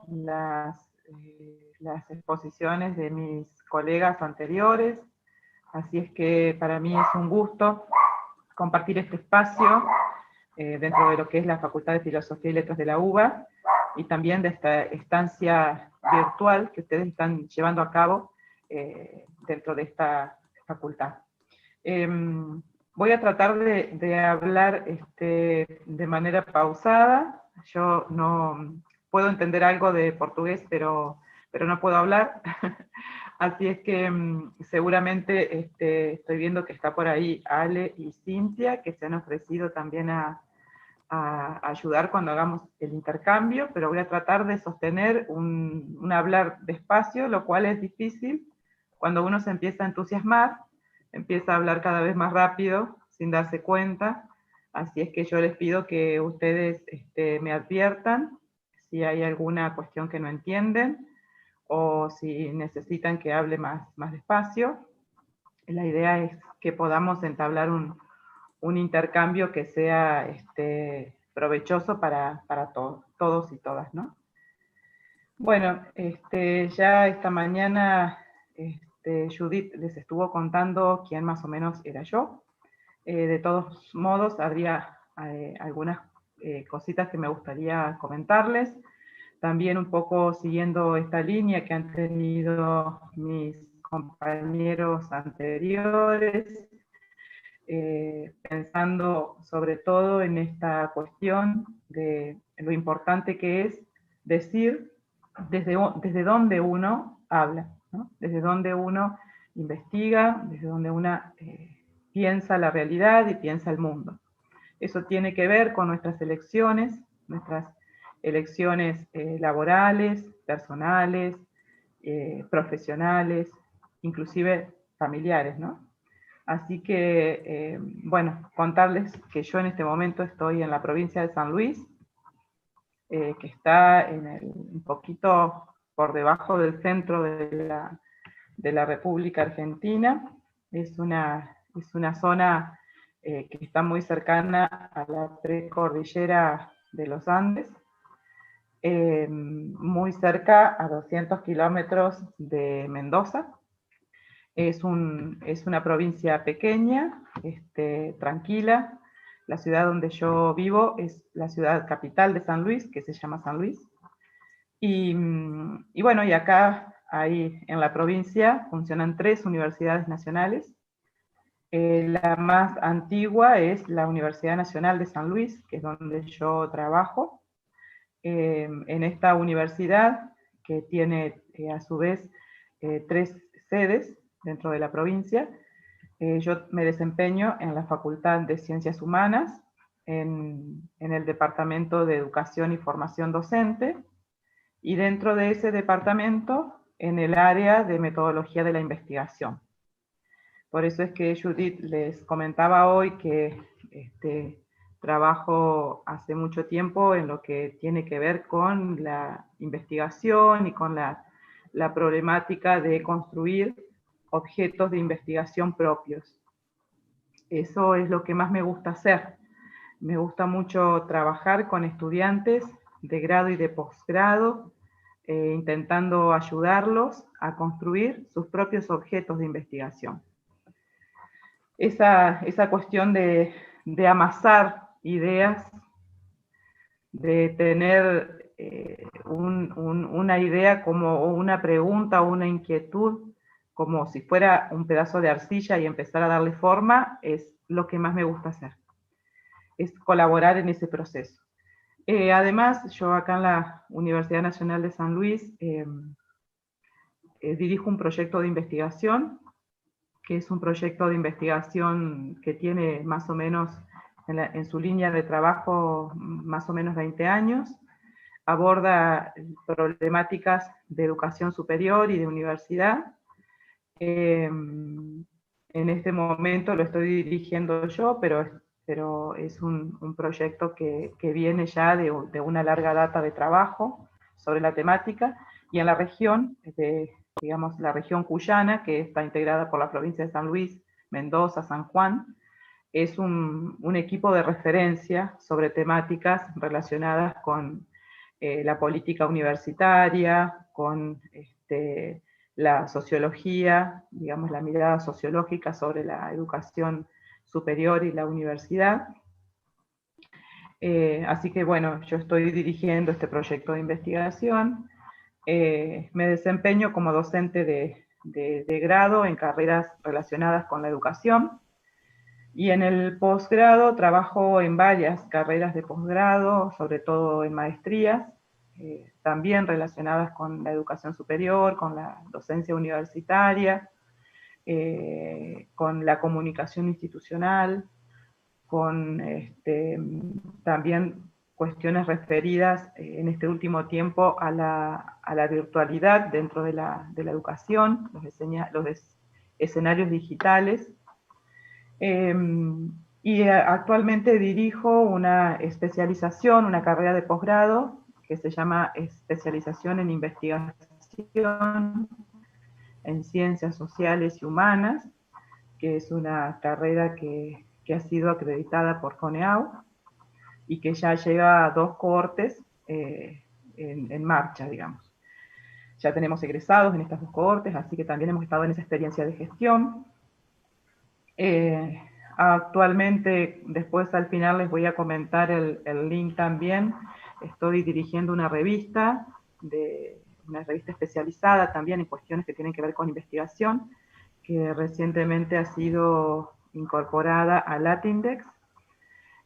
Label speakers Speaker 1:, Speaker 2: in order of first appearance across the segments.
Speaker 1: las exposiciones de mis colegas anteriores, así es que para mí es un gusto compartir este espacio dentro de lo que es la Facultad de Filosofía y Letras de la UBA, y también de esta estancia virtual que ustedes están llevando a cabo dentro de esta facultad. Voy a tratar de hablar de manera pausada. Yo no puedo entender algo de portugués, pero no puedo hablar. Así es que seguramente estoy viendo que está por ahí Ale y Cintia, que se han ofrecido también a ayudar cuando hagamos el intercambio, pero voy a tratar de sostener un hablar despacio, lo cual es difícil cuando uno se empieza a entusiasmar, empieza a hablar cada vez más rápido sin darse cuenta. Así es que yo les pido que ustedes me adviertan si hay alguna cuestión que no entienden o si necesitan que hable más despacio. La idea es que podamos entablar un intercambio que sea provechoso para todos y todas, ¿no? Bueno, ya esta mañana Judith les estuvo contando quién más o menos era yo. De todos modos, habría algunas cositas que me gustaría comentarles. También un poco siguiendo esta línea que han tenido mis compañeros anteriores, pensando sobre todo en esta cuestión de lo importante que es decir desde dónde uno habla, ¿no? Desde dónde uno investiga, desde dónde uno piensa la realidad y piensa el mundo. Eso tiene que ver con nuestras elecciones laborales, personales, profesionales, inclusive familiares, ¿no? Así que, bueno, contarles que yo en este momento estoy en la provincia de San Luis, que está un poquito por debajo del centro de la República Argentina. Es una zona que está muy cercana a la precordillera de los Andes, muy cerca, a 200 kilómetros de Mendoza. Es una provincia pequeña, tranquila. La ciudad donde yo vivo es la ciudad capital de San Luis, que se llama San Luis. Y bueno, y acá, ahí en la provincia, funcionan 3 universidades nacionales. La más antigua es la Universidad Nacional de San Luis, que es donde yo trabajo. En esta universidad, que tiene a su vez 3 sedes dentro de la provincia, yo me desempeño en la Facultad de Ciencias Humanas, en el Departamento de Educación y Formación Docente, y dentro de ese departamento, en el área de metodología de la investigación. Por eso es que Judith les comentaba hoy que trabajo hace mucho tiempo en lo que tiene que ver con la investigación y con la problemática de construir objetos de investigación propios. Eso es lo que más me gusta hacer. Me gusta mucho trabajar con estudiantes de grado y de posgrado, intentando ayudarlos a construir sus propios objetos de investigación. Esa cuestión de amasar ideas, de tener una idea como una pregunta o una inquietud, como si fuera un pedazo de arcilla y empezar a darle forma, es lo que más me gusta hacer. Es colaborar en ese proceso. Además, yo acá en la Universidad Nacional de San Luis dirijo un proyecto de investigación, que es un proyecto de investigación que tiene más o menos en su línea de trabajo más o menos 20 años. Aborda problemáticas de educación superior y de universidad. En este momento lo estoy dirigiendo yo, pero es un proyecto que viene ya de una larga data de trabajo sobre la temática, y en la región, digamos la región cuyana, que está integrada por la provincia de San Luis, Mendoza, San Juan, es un equipo de referencia sobre temáticas relacionadas con la política universitaria, con la sociología, digamos la mirada sociológica sobre la educación superior y la universidad. Así que bueno, yo estoy dirigiendo este proyecto de investigación. Me desempeño como docente de grado en carreras relacionadas con la educación. Y en el posgrado trabajo en varias carreras de posgrado, sobre todo en maestrías, también relacionadas con la educación superior, con la docencia universitaria, con la comunicación institucional, con también cuestiones referidas en este último tiempo a la virtualidad dentro de la educación, los escenarios digitales. Y actualmente dirijo una especialización, una carrera de posgrado que se llama Especialización en Investigación en Ciencias Sociales y Humanas, que es una carrera que ha sido acreditada por CONEAU y que ya lleva 2 cohortes en marcha, digamos. Ya tenemos egresados en estas 2 cohortes, así que también hemos estado en esa experiencia de gestión. Actualmente, después al final les voy a comentar el link también, estoy dirigiendo una revista especializada también en cuestiones que tienen que ver con investigación, que recientemente ha sido incorporada a Latindex,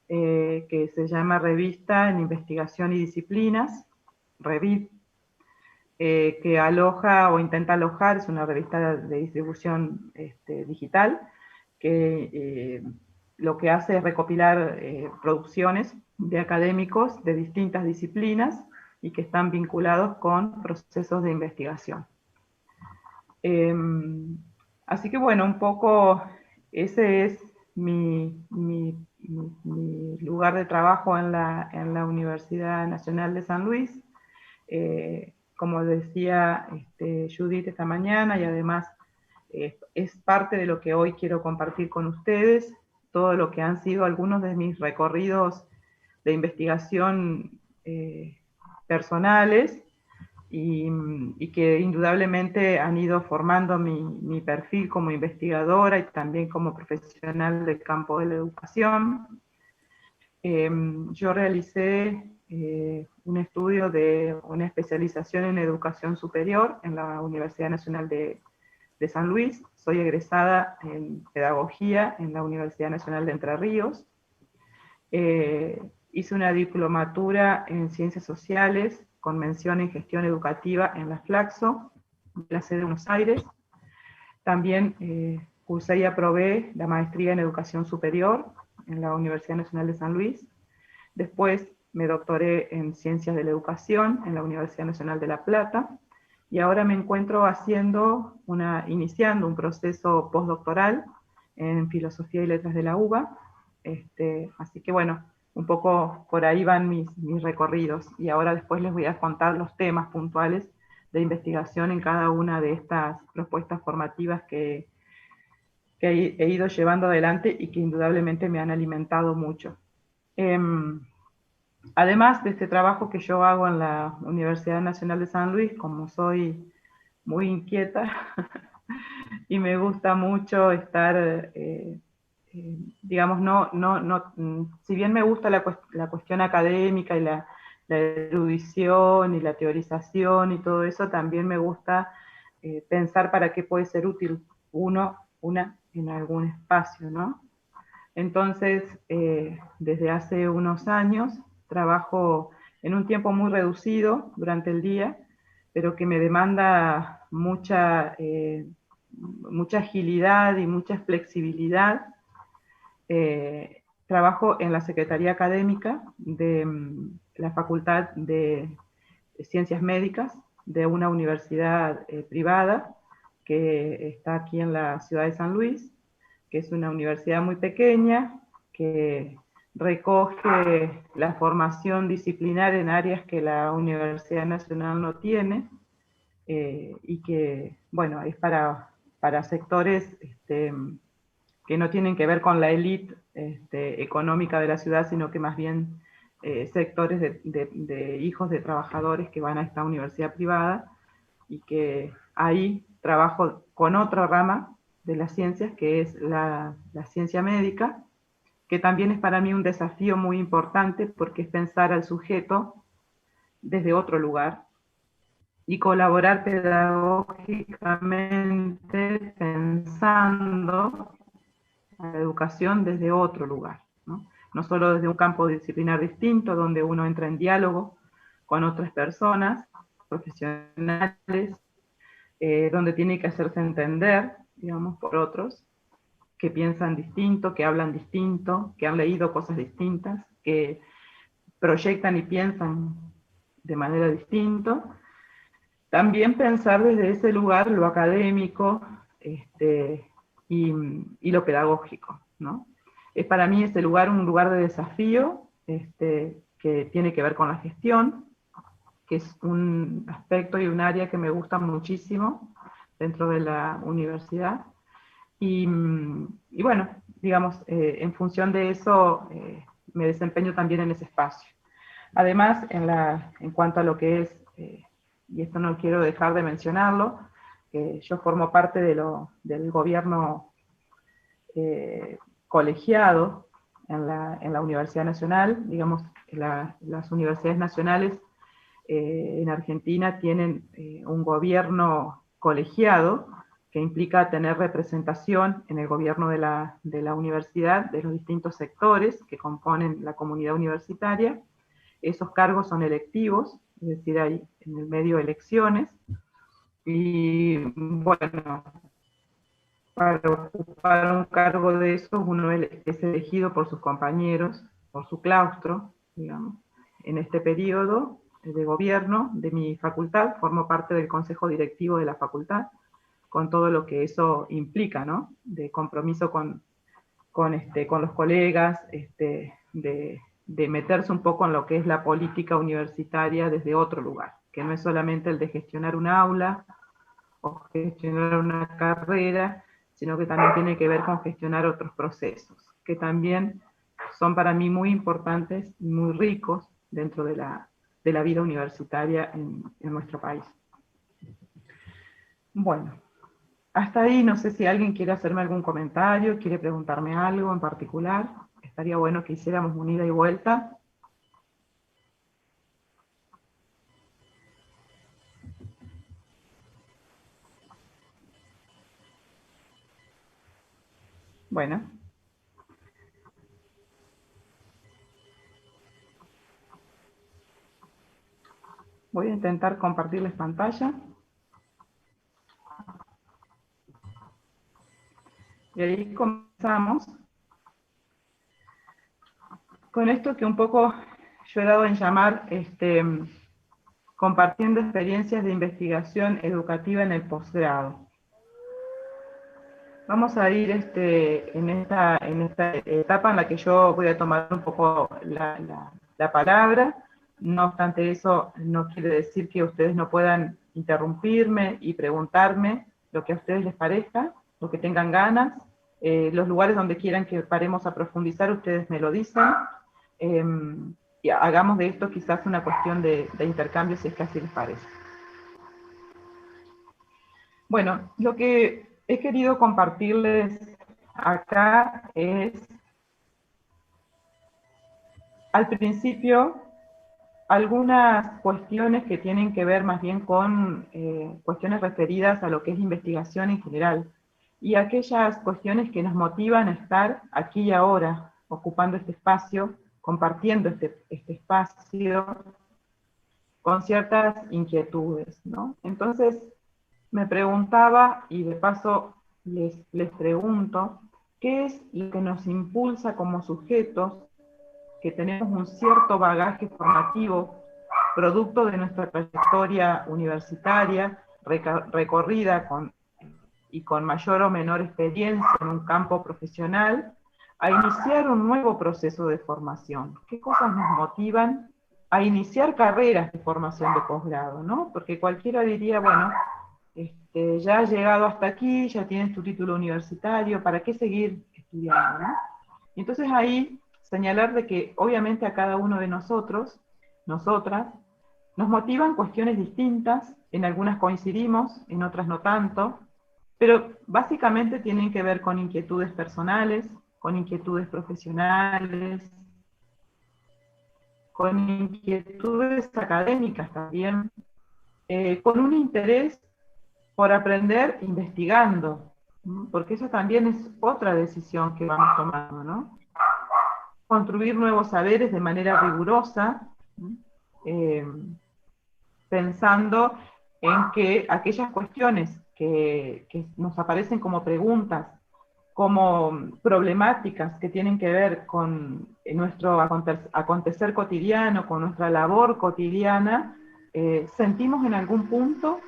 Speaker 1: que se llama Revista en Investigación y Disciplinas, REVID, que aloja o intenta alojar, es una revista de distribución digital, que lo que hace es recopilar producciones de académicos de distintas disciplinas y que están vinculados con procesos de investigación. Así que bueno, un poco ese es mi lugar de trabajo en la Universidad Nacional de San Luis. Como decía Judith esta mañana, y además es parte de lo que hoy quiero compartir con ustedes, todo lo que han sido algunos de mis recorridos de investigación personales, y que indudablemente han ido formando mi perfil como investigadora y también como profesional del campo de la educación. Yo realicé un estudio de una especialización en educación superior en la Universidad Nacional de San Luis. Soy egresada en pedagogía en la Universidad Nacional de Entre Ríos. Hice una diplomatura en ciencias sociales con mención en gestión educativa en la Flaxo, de la sede de Buenos Aires. También cursé y aprobé la maestría en educación superior en la Universidad Nacional de San Luis. Después me doctoré en ciencias de la educación en la Universidad Nacional de La Plata. Y ahora me encuentro iniciando un proceso postdoctoral en Filosofía y Letras de la UBA. Así que bueno, un poco por ahí van mis recorridos. Y ahora después les voy a contar los temas puntuales de investigación en cada una de estas propuestas formativas que he ido llevando adelante y que indudablemente me han alimentado mucho. Además de este trabajo que yo hago en la Universidad Nacional de San Luis, como soy muy inquieta y me gusta mucho estar, digamos, si bien me gusta la cuestión académica y la erudición y la teorización y todo eso, también me gusta pensar para qué puede ser útil una en algún espacio, ¿no? Entonces, desde hace unos años trabajo en un tiempo muy reducido durante el día, pero que me demanda mucha agilidad y mucha flexibilidad. Trabajo en la Secretaría Académica de la Facultad de Ciencias Médicas de una universidad privada que está aquí en la ciudad de San Luis, que es una universidad muy pequeña, que recoge la formación disciplinar en áreas que la Universidad Nacional no tiene, y que, bueno, es para sectores que no tienen que ver con la élite económica de la ciudad, sino que más bien sectores de hijos de trabajadores que van a esta universidad privada, y que ahí trabajo con otra rama de las ciencias, que es la ciencia médica, que también es para mí un desafío muy importante, porque es pensar al sujeto desde otro lugar y colaborar pedagógicamente pensando la educación desde otro lugar, ¿no? No solo desde un campo disciplinar distinto, donde uno entra en diálogo con otras personas, profesionales, donde tiene que hacerse entender, digamos, por otros, que piensan distinto, que hablan distinto, que han leído cosas distintas, que proyectan y piensan de manera distinta. También pensar desde ese lugar lo académico, y lo pedagógico, ¿no? Es para mí ese lugar un lugar de desafío, que tiene que ver con la gestión, que es un aspecto y un área que me gusta muchísimo dentro de la universidad. Y bueno, digamos, en función de eso, me desempeño también en ese espacio. Además, en cuanto a lo que es, y esto no quiero dejar de mencionarlo, yo formo parte del gobierno colegiado en la Universidad Nacional. Digamos, las universidades nacionales en Argentina tienen un gobierno colegiado, que implica tener representación en el gobierno de la universidad, de los distintos sectores que componen la comunidad universitaria. Esos cargos son electivos, es decir, hay en el medio elecciones, y bueno, para ocupar un cargo de esos uno es elegido por sus compañeros, por su claustro, digamos. En este periodo de gobierno de mi facultad, formo parte del consejo directivo de la facultad, con todo lo que eso implica, ¿no? De compromiso con los colegas, de meterse un poco en lo que es la política universitaria desde otro lugar, que no es solamente el de gestionar un aula o gestionar una carrera, sino que también tiene que ver con gestionar otros procesos, que también son para mí muy importantes y muy ricos dentro de la vida universitaria en nuestro país. Bueno, hasta ahí. No sé si alguien quiere hacerme algún comentario, quiere preguntarme algo en particular. Estaría bueno que hiciéramos un ida y vuelta. Bueno. Voy a intentar compartirles pantalla. Y ahí comenzamos con esto que un poco yo he dado en llamar compartiendo experiencias de investigación educativa en el posgrado. Vamos a ir en esta etapa en la que yo voy a tomar un poco la palabra. No obstante eso, no quiere decir que ustedes no puedan interrumpirme y preguntarme lo que a ustedes les parezca, lo que tengan ganas. Los lugares donde quieran que paremos a profundizar, ustedes me lo dicen. Y hagamos de esto quizás una cuestión de intercambio, si es que así les parece. Bueno, lo que he querido compartirles acá es, al principio, algunas cuestiones que tienen que ver más bien con cuestiones referidas a lo que es investigación en general, y aquellas cuestiones que nos motivan a estar aquí y ahora, ocupando este espacio, compartiendo este espacio, con ciertas inquietudes, ¿no? Entonces, me preguntaba, y de paso les pregunto, ¿qué es lo que nos impulsa como sujetos que tenemos un cierto bagaje formativo, producto de nuestra trayectoria universitaria, recorrida y con mayor o menor experiencia en un campo profesional, a iniciar un nuevo proceso de formación? ¿Qué cosas nos motivan a iniciar carreras de formación de posgrado, ¿no? Porque cualquiera diría, bueno, ya has llegado hasta aquí, ya tienes tu título universitario, ¿para qué seguir estudiando, ¿no? Y entonces ahí señalar de que obviamente a cada uno de nosotros, nosotras, nos motivan cuestiones distintas, en algunas coincidimos, en otras no tanto, pero básicamente tienen que ver con inquietudes personales, con inquietudes profesionales, con inquietudes académicas también, con un interés por aprender investigando, ¿no? Porque eso también es otra decisión que vamos tomando, ¿no? Construir nuevos saberes de manera rigurosa, ¿no? Pensando en que aquellas cuestiones que nos aparecen como preguntas, como problemáticas que tienen que ver con nuestro acontecer cotidiano, con nuestra labor cotidiana, sentimos en algún punto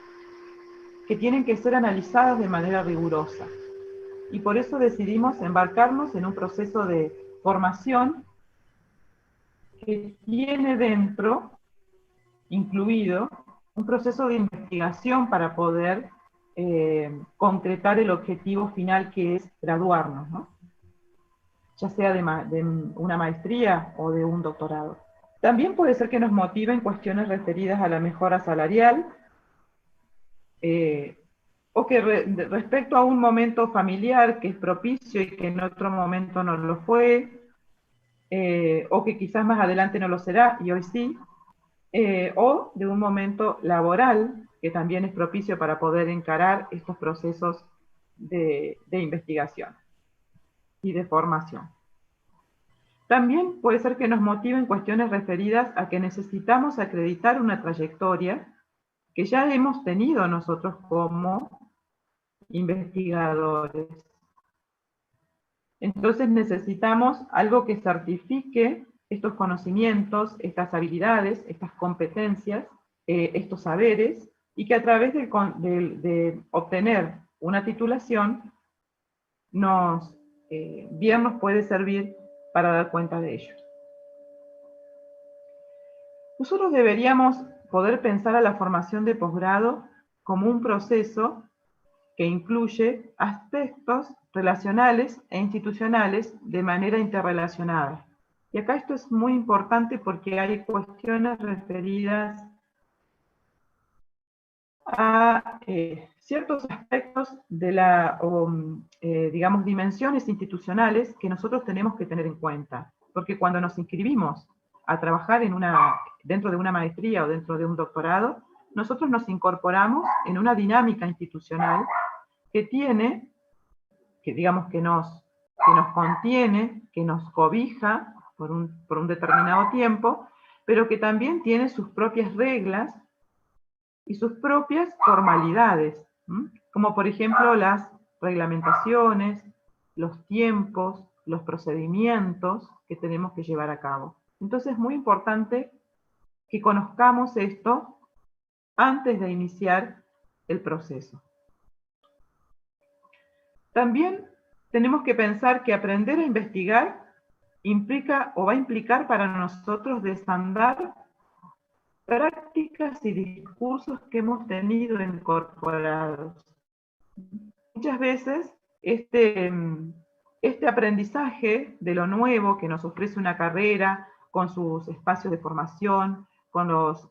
Speaker 1: que tienen que ser analizadas de manera rigurosa. Y por eso decidimos embarcarnos en un proceso de formación que tiene dentro, incluido, un proceso de investigación para poder concretar el objetivo final, que es graduarnos, ¿no? Ya sea de una maestría o de un doctorado. También puede ser que nos motiven cuestiones referidas a la mejora salarial, o que respecto a un momento familiar que es propicio y que en otro momento no lo fue, o que quizás más adelante no lo será y hoy sí, o de un momento laboral que también es propicio para poder encarar estos procesos de investigación y de formación. También puede ser que nos motiven cuestiones referidas a que necesitamos acreditar una trayectoria que ya hemos tenido nosotros como investigadores. Entonces necesitamos algo que certifique estos conocimientos, estas habilidades, estas competencias, estos saberes, y que a través de obtener una titulación bien nos puede servir para dar cuenta de ellos. Nosotros deberíamos poder pensar a la formación de posgrado como un proceso que incluye aspectos relacionales e institucionales de manera interrelacionada. Y acá esto es muy importante porque hay cuestiones referidas a ciertos aspectos de digamos, dimensiones institucionales que nosotros tenemos que tener en cuenta. Porque cuando nos inscribimos a trabajar dentro de una maestría o dentro de un doctorado, nosotros nos incorporamos en una dinámica institucional que digamos que nos contiene, que nos cobija por un determinado tiempo, pero que también tiene sus propias reglas y sus propias formalidades, como por ejemplo las reglamentaciones, los tiempos, los procedimientos que tenemos que llevar a cabo. Entonces es muy importante que conozcamos esto antes de iniciar el proceso. También tenemos que pensar que aprender a investigar implica o va a implicar para nosotros desandar prácticas y discursos que hemos tenido incorporados. Muchas veces este aprendizaje de lo nuevo que nos ofrece una carrera, con sus espacios de formación, con los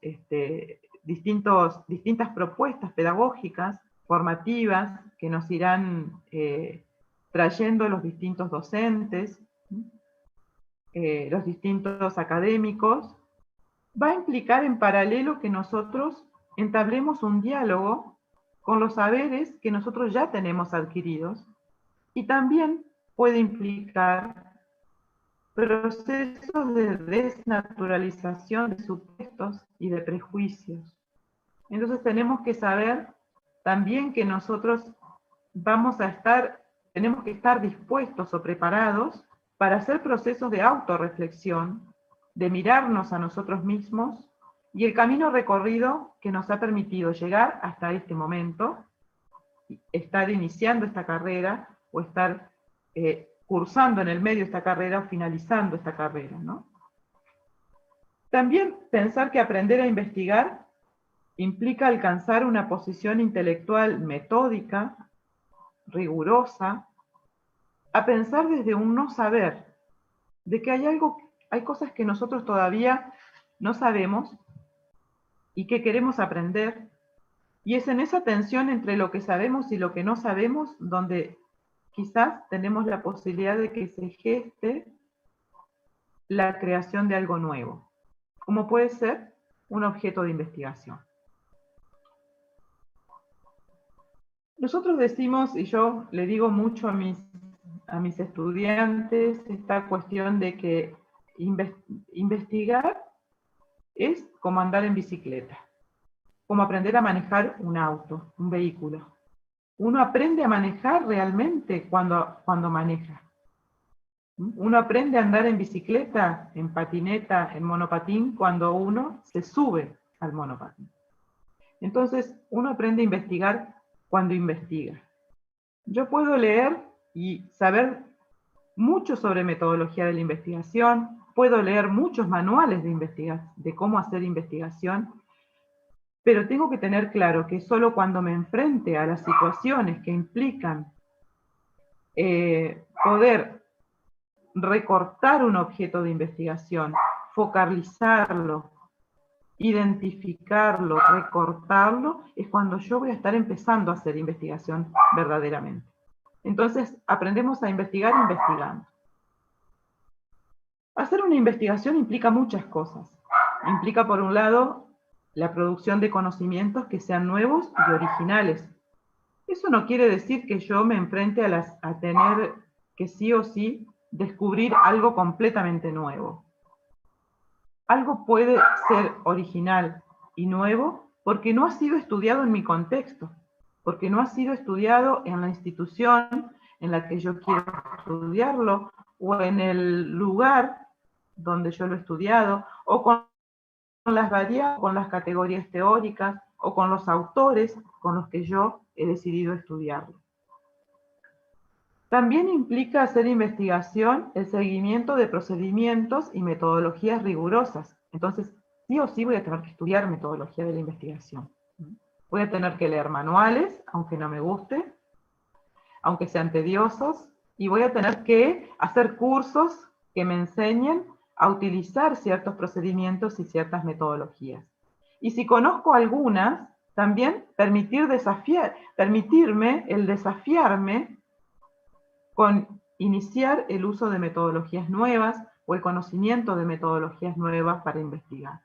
Speaker 1: distintas propuestas pedagógicas, formativas, que nos irán trayendo los distintos docentes, los distintos académicos, va a implicar en paralelo que nosotros entablemos un diálogo con los saberes que nosotros ya tenemos adquiridos, y también puede implicar procesos de desnaturalización de supuestos y de prejuicios. Entonces tenemos que saber también que nosotros tenemos que estar dispuestos o preparados para hacer procesos de autorreflexión, de mirarnos a nosotros mismos y el camino recorrido que nos ha permitido llegar hasta este momento, estar iniciando esta carrera o estar cursando en el medio esta carrera o finalizando esta carrera, ¿no? También pensar que aprender a investigar implica alcanzar una posición intelectual metódica, rigurosa, a pensar desde un no saber, de que hay cosas que nosotros todavía no sabemos y que queremos aprender, y es en esa tensión entre lo que sabemos y lo que no sabemos donde quizás tenemos la posibilidad de que se geste la creación de algo nuevo, como puede ser un objeto de investigación. Nosotros decimos, y yo le digo mucho a mis estudiantes, esta cuestión de que investigar es como andar en bicicleta, como aprender a manejar un auto, un vehículo. Uno aprende a manejar realmente cuando maneja. Uno aprende a andar en bicicleta, en patineta, en monopatín, cuando uno se sube al monopatín. Entonces, uno aprende a investigar cuando investiga. Yo puedo leer y saber mucho sobre metodología de la investigación, puedo leer muchos manuales de cómo hacer investigación, pero tengo que tener claro que solo cuando me enfrente a las situaciones que implican poder recortar un objeto de investigación, focalizarlo, identificarlo, recortarlo, es cuando yo voy a estar empezando a hacer investigación verdaderamente. Entonces, aprendemos a investigar investigando. Hacer una investigación implica muchas cosas. Implica, por un lado, la producción de conocimientos que sean nuevos y originales. Eso no quiere decir que yo me enfrente a tener que sí o sí descubrir algo completamente nuevo. Algo puede ser original y nuevo porque no ha sido estudiado en mi contexto, porque no ha sido estudiado en la institución en la que yo quiero estudiarlo, o en el lugar donde yo lo he estudiado, o con las variables, con las categorías teóricas, o con los autores con los que yo he decidido estudiarlo. También implica hacer investigación el seguimiento de procedimientos y metodologías rigurosas. Entonces, sí o sí voy a tener que estudiar metodología de la investigación. Voy a tener que leer manuales, aunque no me guste, aunque sean tediosos, y voy a tener que hacer cursos que me enseñen a utilizar ciertos procedimientos y ciertas metodologías. Y si conozco algunas, también permitirme el desafiarme con iniciar el uso de metodologías nuevas o el conocimiento de metodologías nuevas para investigar.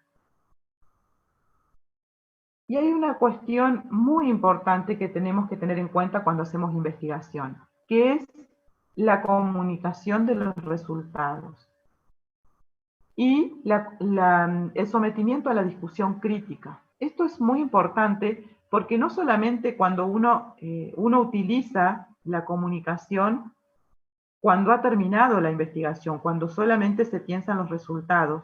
Speaker 1: Y hay una cuestión muy importante que tenemos que tener en cuenta cuando hacemos investigación, que es la comunicación de los resultados y el sometimiento a la discusión crítica. Esto es muy importante porque no solamente cuando uno utiliza la comunicación cuando ha terminado la investigación, cuando solamente se piensan los resultados,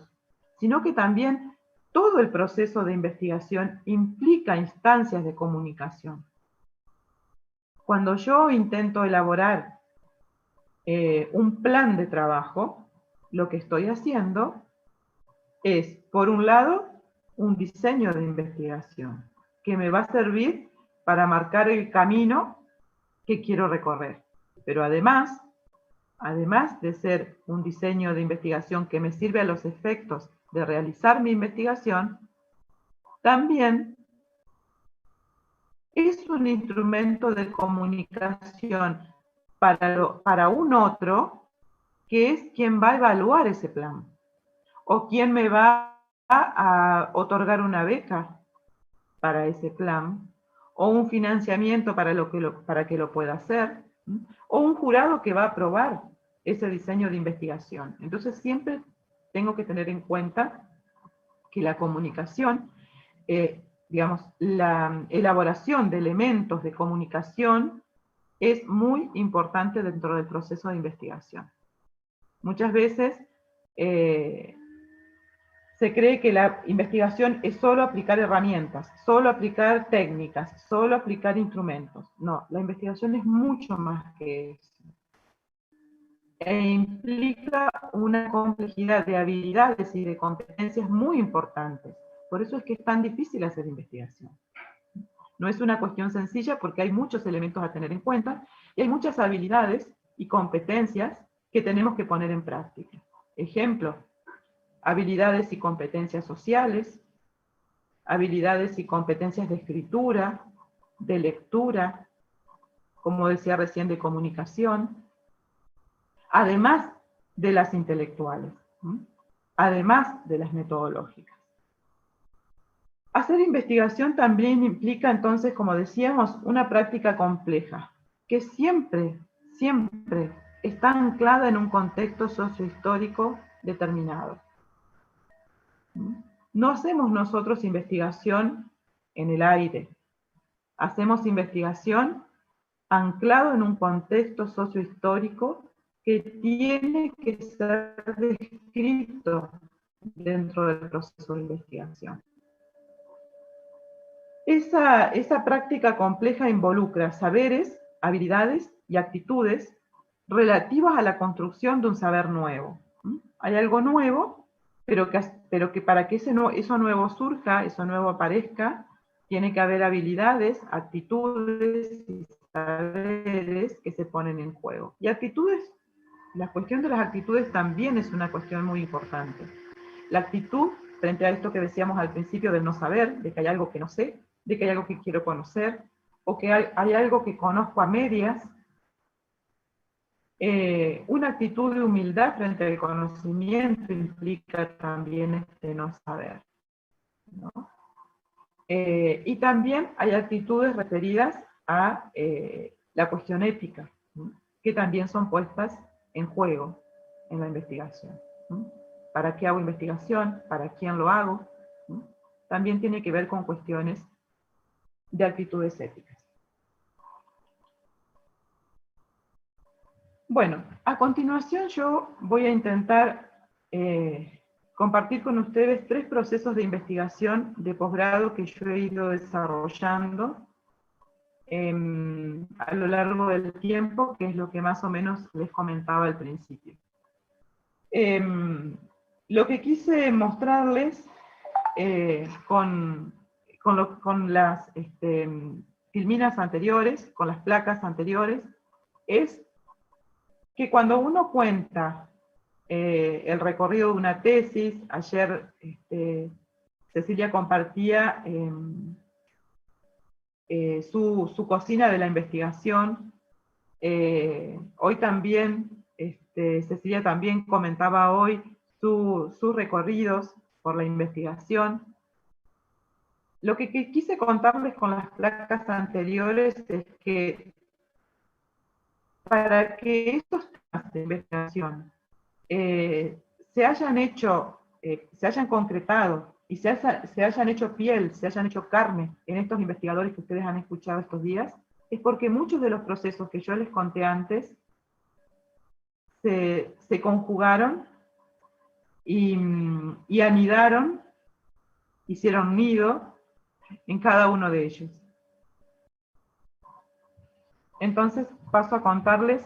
Speaker 1: sino que también todo el proceso de investigación implica instancias de comunicación. Cuando yo intento elaborar un plan de trabajo, lo que estoy haciendo es, por un lado, un diseño de investigación que me va a servir para marcar el camino que quiero recorrer. Pero además de ser un diseño de investigación que me sirve a los efectos de realizar mi investigación, también es un instrumento de comunicación para un otro que es quien va a evaluar ese plan o quien me va a otorgar una beca para ese plan o un financiamiento para que lo pueda hacer, o un jurado que va a aprobar ese diseño de investigación. Entonces siempre tengo que tener en cuenta que la comunicación, digamos, la elaboración de elementos de comunicación es muy importante dentro del proceso de investigación. Muchas veces se cree que la investigación es solo aplicar herramientas, solo aplicar técnicas, solo aplicar instrumentos. No, la investigación es mucho más que eso. E implica una complejidad de habilidades y de competencias muy importantes. Por eso es que es tan difícil hacer investigación. No es una cuestión sencilla porque hay muchos elementos a tener en cuenta y hay muchas habilidades y competencias que tenemos que poner en práctica. Ejemplo, habilidades y competencias sociales, habilidades y competencias de escritura, de lectura, como decía recién, de comunicación, además de las intelectuales, además de las metodológicas. Hacer investigación también implica entonces, como decíamos, una práctica compleja, que siempre está anclada en un contexto sociohistórico determinado. No hacemos nosotros investigación en el aire, hacemos investigación anclado en un contexto sociohistórico que tiene que ser descrito dentro del proceso de investigación. Esa práctica compleja involucra saberes, habilidades y actitudes relativas a la construcción de un saber nuevo. Hay algo nuevo, pero que para que eso nuevo surja, eso nuevo aparezca, tiene que haber habilidades, actitudes y saberes que se ponen en juego. Y actitudes, la cuestión de las actitudes también es una cuestión muy importante. La actitud, frente a esto que decíamos al principio del no saber, de que hay algo que no sé, de que hay algo que quiero conocer, o que hay algo que conozco a medias, una actitud de humildad frente al conocimiento implica también no saber, ¿no? Y también hay actitudes referidas a la cuestión ética, ¿no? Que también son puestas en juego en la investigación, ¿no? ¿Para qué hago investigación? ¿Para quién lo hago? ¿No? También tiene que ver con cuestiones de actitudes éticas. Bueno, a continuación yo voy a intentar compartir con ustedes 3 procesos de investigación de posgrado que yo he ido desarrollando a lo largo del tiempo, que es lo que más o menos les comentaba al principio. Lo que quise mostrarles con las filminas anteriores, con las placas anteriores, es que cuando uno cuenta el recorrido de una tesis, ayer Cecilia compartía su cocina de la investigación, hoy también, Cecilia también comentaba hoy sus recorridos por la investigación. Lo que quise contarles con las placas anteriores es que para que estos temas de investigación se hayan concretado y se hayan hecho piel, se hayan hecho carne en estos investigadores que ustedes han escuchado estos días, es porque muchos de los procesos que yo les conté antes se conjugaron y anidaron, hicieron nido en cada uno de ellos. Entonces paso a contarles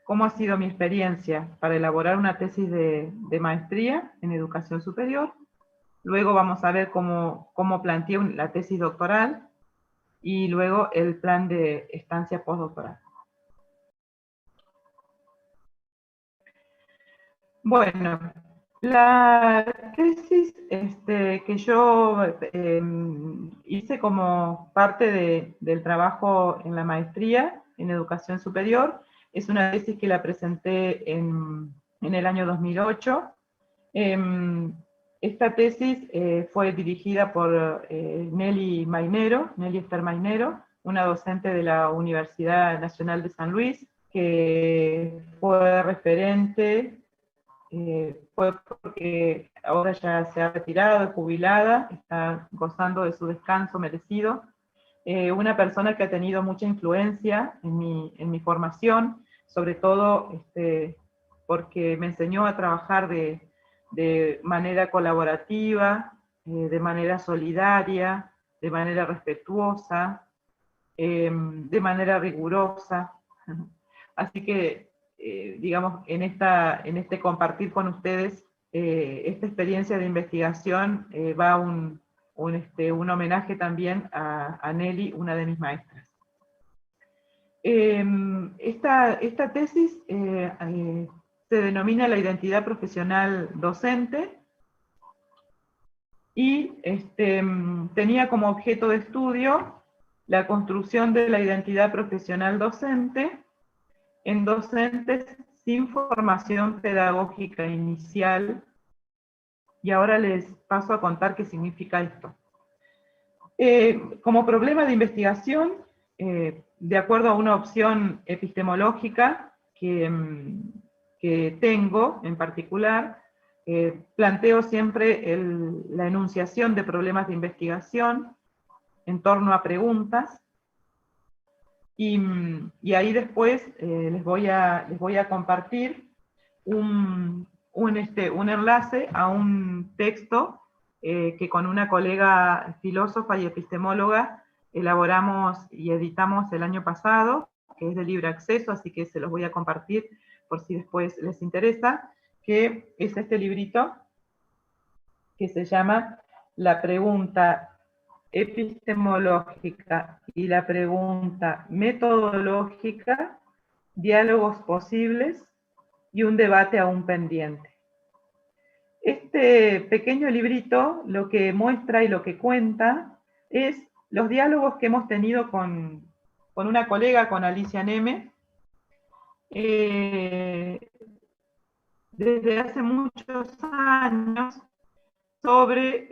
Speaker 1: cómo ha sido mi experiencia para elaborar una tesis de maestría en educación superior. Luego vamos a ver cómo planteé la tesis doctoral y luego el plan de estancia postdoctoral. Bueno, la tesis que yo hice como parte del trabajo en la maestría en educación superior es una tesis que la presenté en el año 2008. Esta tesis fue dirigida por Nelly Esther Mainero, una docente de la Universidad Nacional de San Luis, que fue referente, fue porque ahora ya se ha retirado, es jubilada, está gozando de su descanso merecido. Una persona que ha tenido mucha influencia en mi formación, sobre todo porque me enseñó a trabajar de manera colaborativa, de manera solidaria, de manera respetuosa, de manera rigurosa. Así que, digamos, en este compartir con ustedes esta experiencia de investigación va un homenaje también a Nelly, una de mis maestras. Esta tesis se denomina la identidad profesional docente, y tenía como objeto de estudio la construcción de la identidad profesional docente en docentes sin formación pedagógica inicial, y ahora les paso a contar qué significa esto. Como problema de investigación, de acuerdo a una opción epistemológica que tengo en particular, planteo siempre la enunciación de problemas de investigación en torno a preguntas, y ahí después les voy a compartir un enlace a un texto que con una colega filósofa y epistemóloga elaboramos y editamos el año pasado, que es de libre acceso, así que se los voy a compartir por si después les interesa, que es este librito que se llama La pregunta epistemológica y la pregunta metodológica, diálogos posibles y un debate aún pendiente. Este pequeño librito lo que muestra y lo que cuenta es los diálogos que hemos tenido con una colega, con Alicia Neme, desde hace muchos años, sobre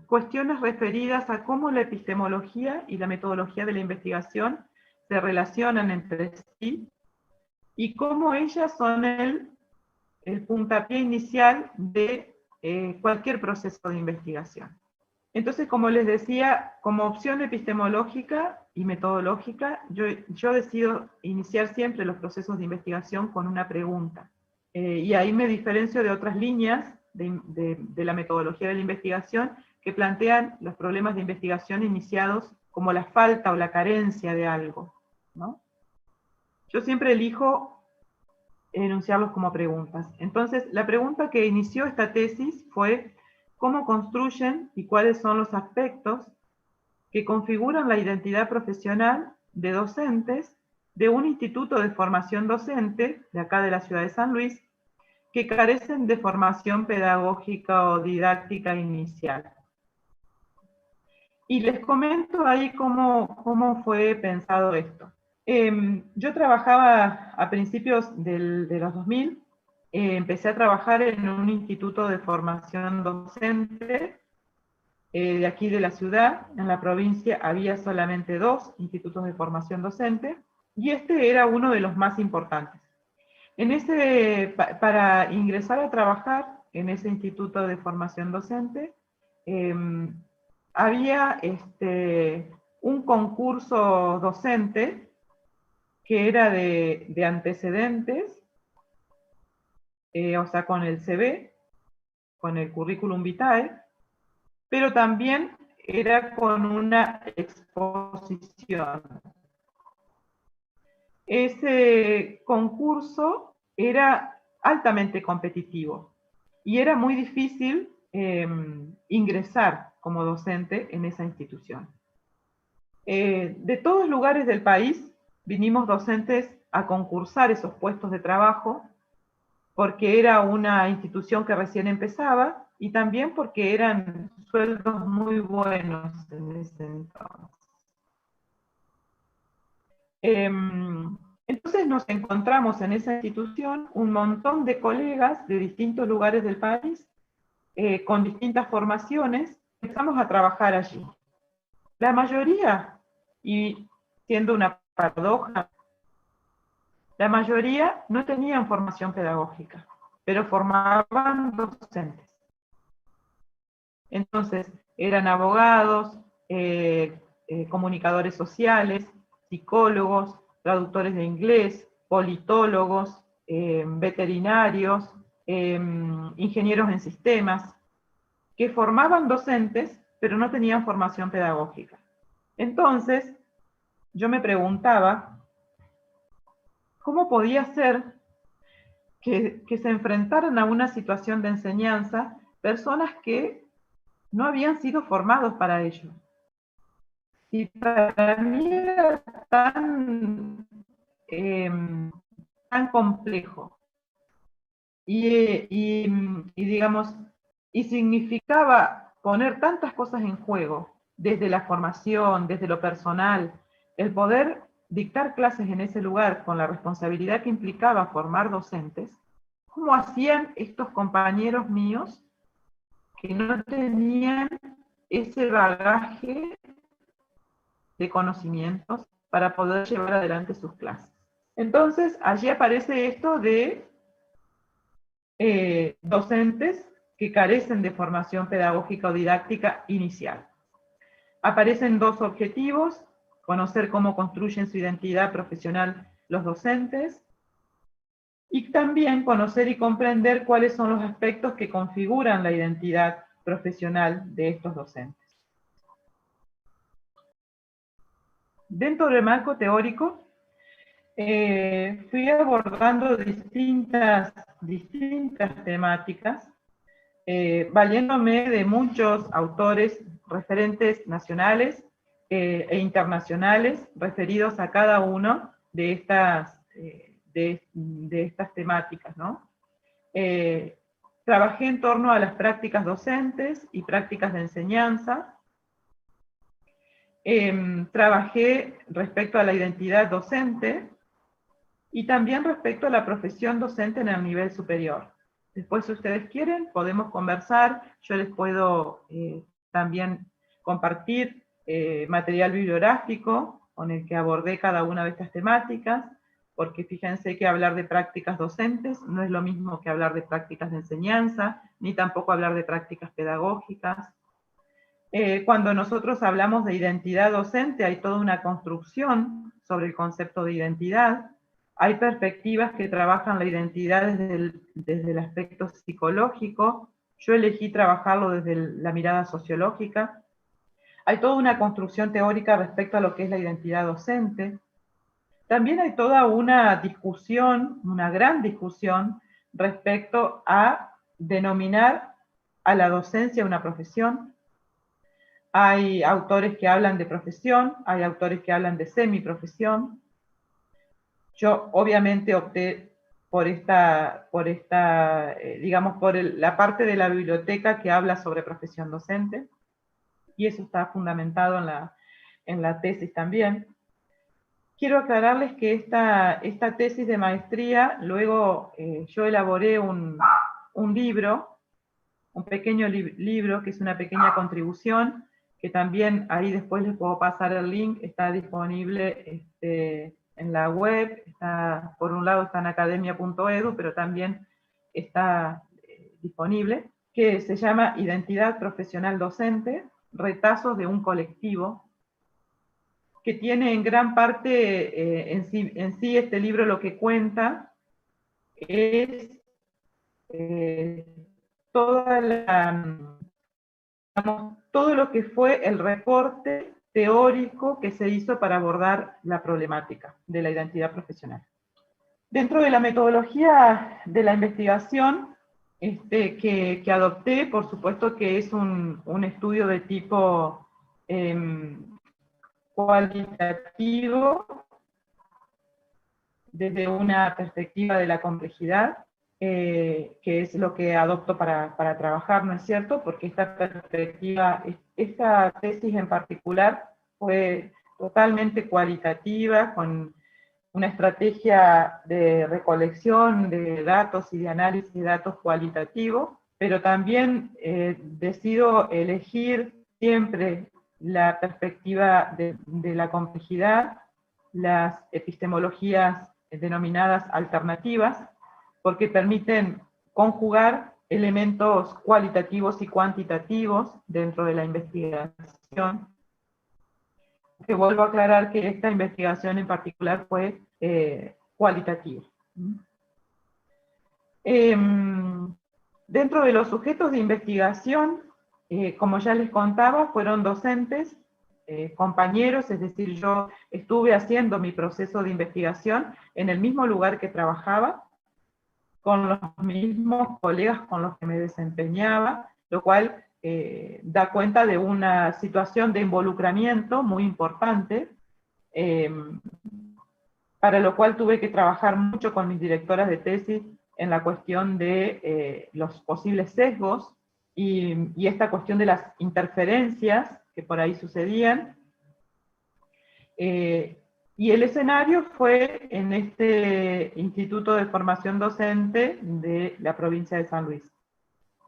Speaker 1: cuestiones referidas a cómo la epistemología y la metodología de la investigación se relacionan entre sí, y cómo ellas son el puntapié inicial de cualquier proceso de investigación. Entonces, como les decía, como opción epistemológica y metodológica, yo decido iniciar siempre los procesos de investigación con una pregunta. Y ahí me diferencio de otras líneas de la metodología de la investigación que plantean los problemas de investigación iniciados como la falta o la carencia de algo, ¿no? Yo siempre elijo enunciarlos como preguntas. Entonces, la pregunta que inició esta tesis fue: ¿cómo construyen y cuáles son los aspectos que configuran la identidad profesional de docentes de un instituto de formación docente, de acá de la ciudad de San Luis, que carecen de formación pedagógica o didáctica inicial? Y les comento ahí cómo fue pensado esto. Yo trabajaba a principios de los 2000, empecé a trabajar en un instituto de formación docente de aquí de la ciudad. En la provincia había solamente 2 institutos de formación docente, y este era uno de los más importantes. Para ingresar a trabajar en ese instituto de formación docente, había un concurso docente que era de antecedentes, o sea, con el CV, con el currículum vitae, pero también era con una exposición. Ese concurso era altamente competitivo y era muy difícil ingresar como docente en esa institución. De todos lugares del país vinimos docentes a concursar esos puestos de trabajo, porque era una institución que recién empezaba y también porque eran sueldos muy buenos en ese entonces. Entonces nos encontramos en esa institución un montón de colegas de distintos lugares del país, con distintas formaciones. Empezamos a trabajar allí. La mayoría, y siendo una paradoja, la mayoría no tenían formación pedagógica, pero formaban docentes. Entonces, eran abogados, comunicadores sociales, psicólogos, traductores de inglés, politólogos, veterinarios, ingenieros en sistemas, que formaban docentes, pero no tenían formación pedagógica. Entonces, yo me preguntaba, ¿cómo podía ser que se enfrentaran a una situación de enseñanza personas que no habían sido formados para ello? Y para mí era tan complejo digamos, y significaba poner tantas cosas en juego, desde la formación, desde lo personal, el poder dictar clases en ese lugar con la responsabilidad que implicaba formar docentes, ¿cómo hacían estos compañeros míos que no tenían ese bagaje de conocimientos para poder llevar adelante sus clases? Entonces, allí aparece esto de docentes que carecen de formación pedagógica o didáctica inicial. Aparecen dos objetivos: conocer cómo construyen su identidad profesional los docentes, y también conocer y comprender cuáles son los aspectos que configuran la identidad profesional de estos docentes. Dentro del marco teórico, fui abordando distintas temáticas, valiéndome de muchos autores referentes nacionales e internacionales referidos a cada uno de estas temáticas, ¿no? Trabajé en torno a las prácticas docentes y prácticas de enseñanza. Trabajé respecto a la identidad docente y también respecto a la profesión docente en el nivel superior. Después, si ustedes quieren, podemos conversar. Yo les puedo también compartir material bibliográfico con el que abordé cada una de estas temáticas, porque fíjense que hablar de prácticas docentes no es lo mismo que hablar de prácticas de enseñanza, ni tampoco hablar de prácticas pedagógicas. Cuando nosotros hablamos de identidad docente, hay toda una construcción sobre el concepto de identidad. Hay perspectivas que trabajan la identidad desde el aspecto psicológico. Yo elegí trabajarlo desde la mirada sociológica. Hay toda una construcción teórica respecto a lo que es la identidad docente. También hay toda una discusión, una gran discusión, respecto a denominar a la docencia una profesión. Hay autores que hablan de profesión, hay autores que hablan de semiprofesión. Yo obviamente opté por digamos, por la parte de la biblioteca que habla sobre profesión docente, y eso está fundamentado en la tesis también. Quiero aclararles que esta tesis de maestría, luego yo elaboré un libro, un pequeño libro, que es una pequeña contribución, que también ahí después les puedo pasar el link, está disponible en la web, por un lado está en academia.edu, pero también está disponible, que se llama Identidad Profesional Docente, retazos de un colectivo, que tiene en gran parte, en sí este libro lo que cuenta es todo lo que fue el reporte teórico que se hizo para abordar la problemática de la identidad profesional. Dentro de la metodología de la investigación que adopté, por supuesto que es un estudio de tipo cualitativo, desde una perspectiva de la complejidad, que es lo que adopto para trabajar, ¿no es cierto? Porque esta perspectiva, esta tesis en particular fue totalmente cualitativa, con una estrategia de recolección de datos y de análisis de datos cualitativos, pero también decido elegir siempre la perspectiva de la complejidad, las epistemologías denominadas alternativas, porque permiten conjugar elementos cualitativos y cuantitativos dentro de la investigación. Que vuelvo a aclarar que esta investigación en particular fue cualitativa. Dentro de los sujetos de investigación, como ya les contaba, fueron docentes, compañeros, es decir, yo estuve haciendo mi proceso de investigación en el mismo lugar que trabajaba, con los mismos colegas con los que me desempeñaba, lo cual da cuenta de una situación de involucramiento muy importante, para lo cual tuve que trabajar mucho con mis directoras de tesis en la cuestión de los posibles sesgos y esta cuestión de las interferencias que por ahí sucedían. Y el escenario fue en este Instituto de Formación Docente de la provincia de San Luis.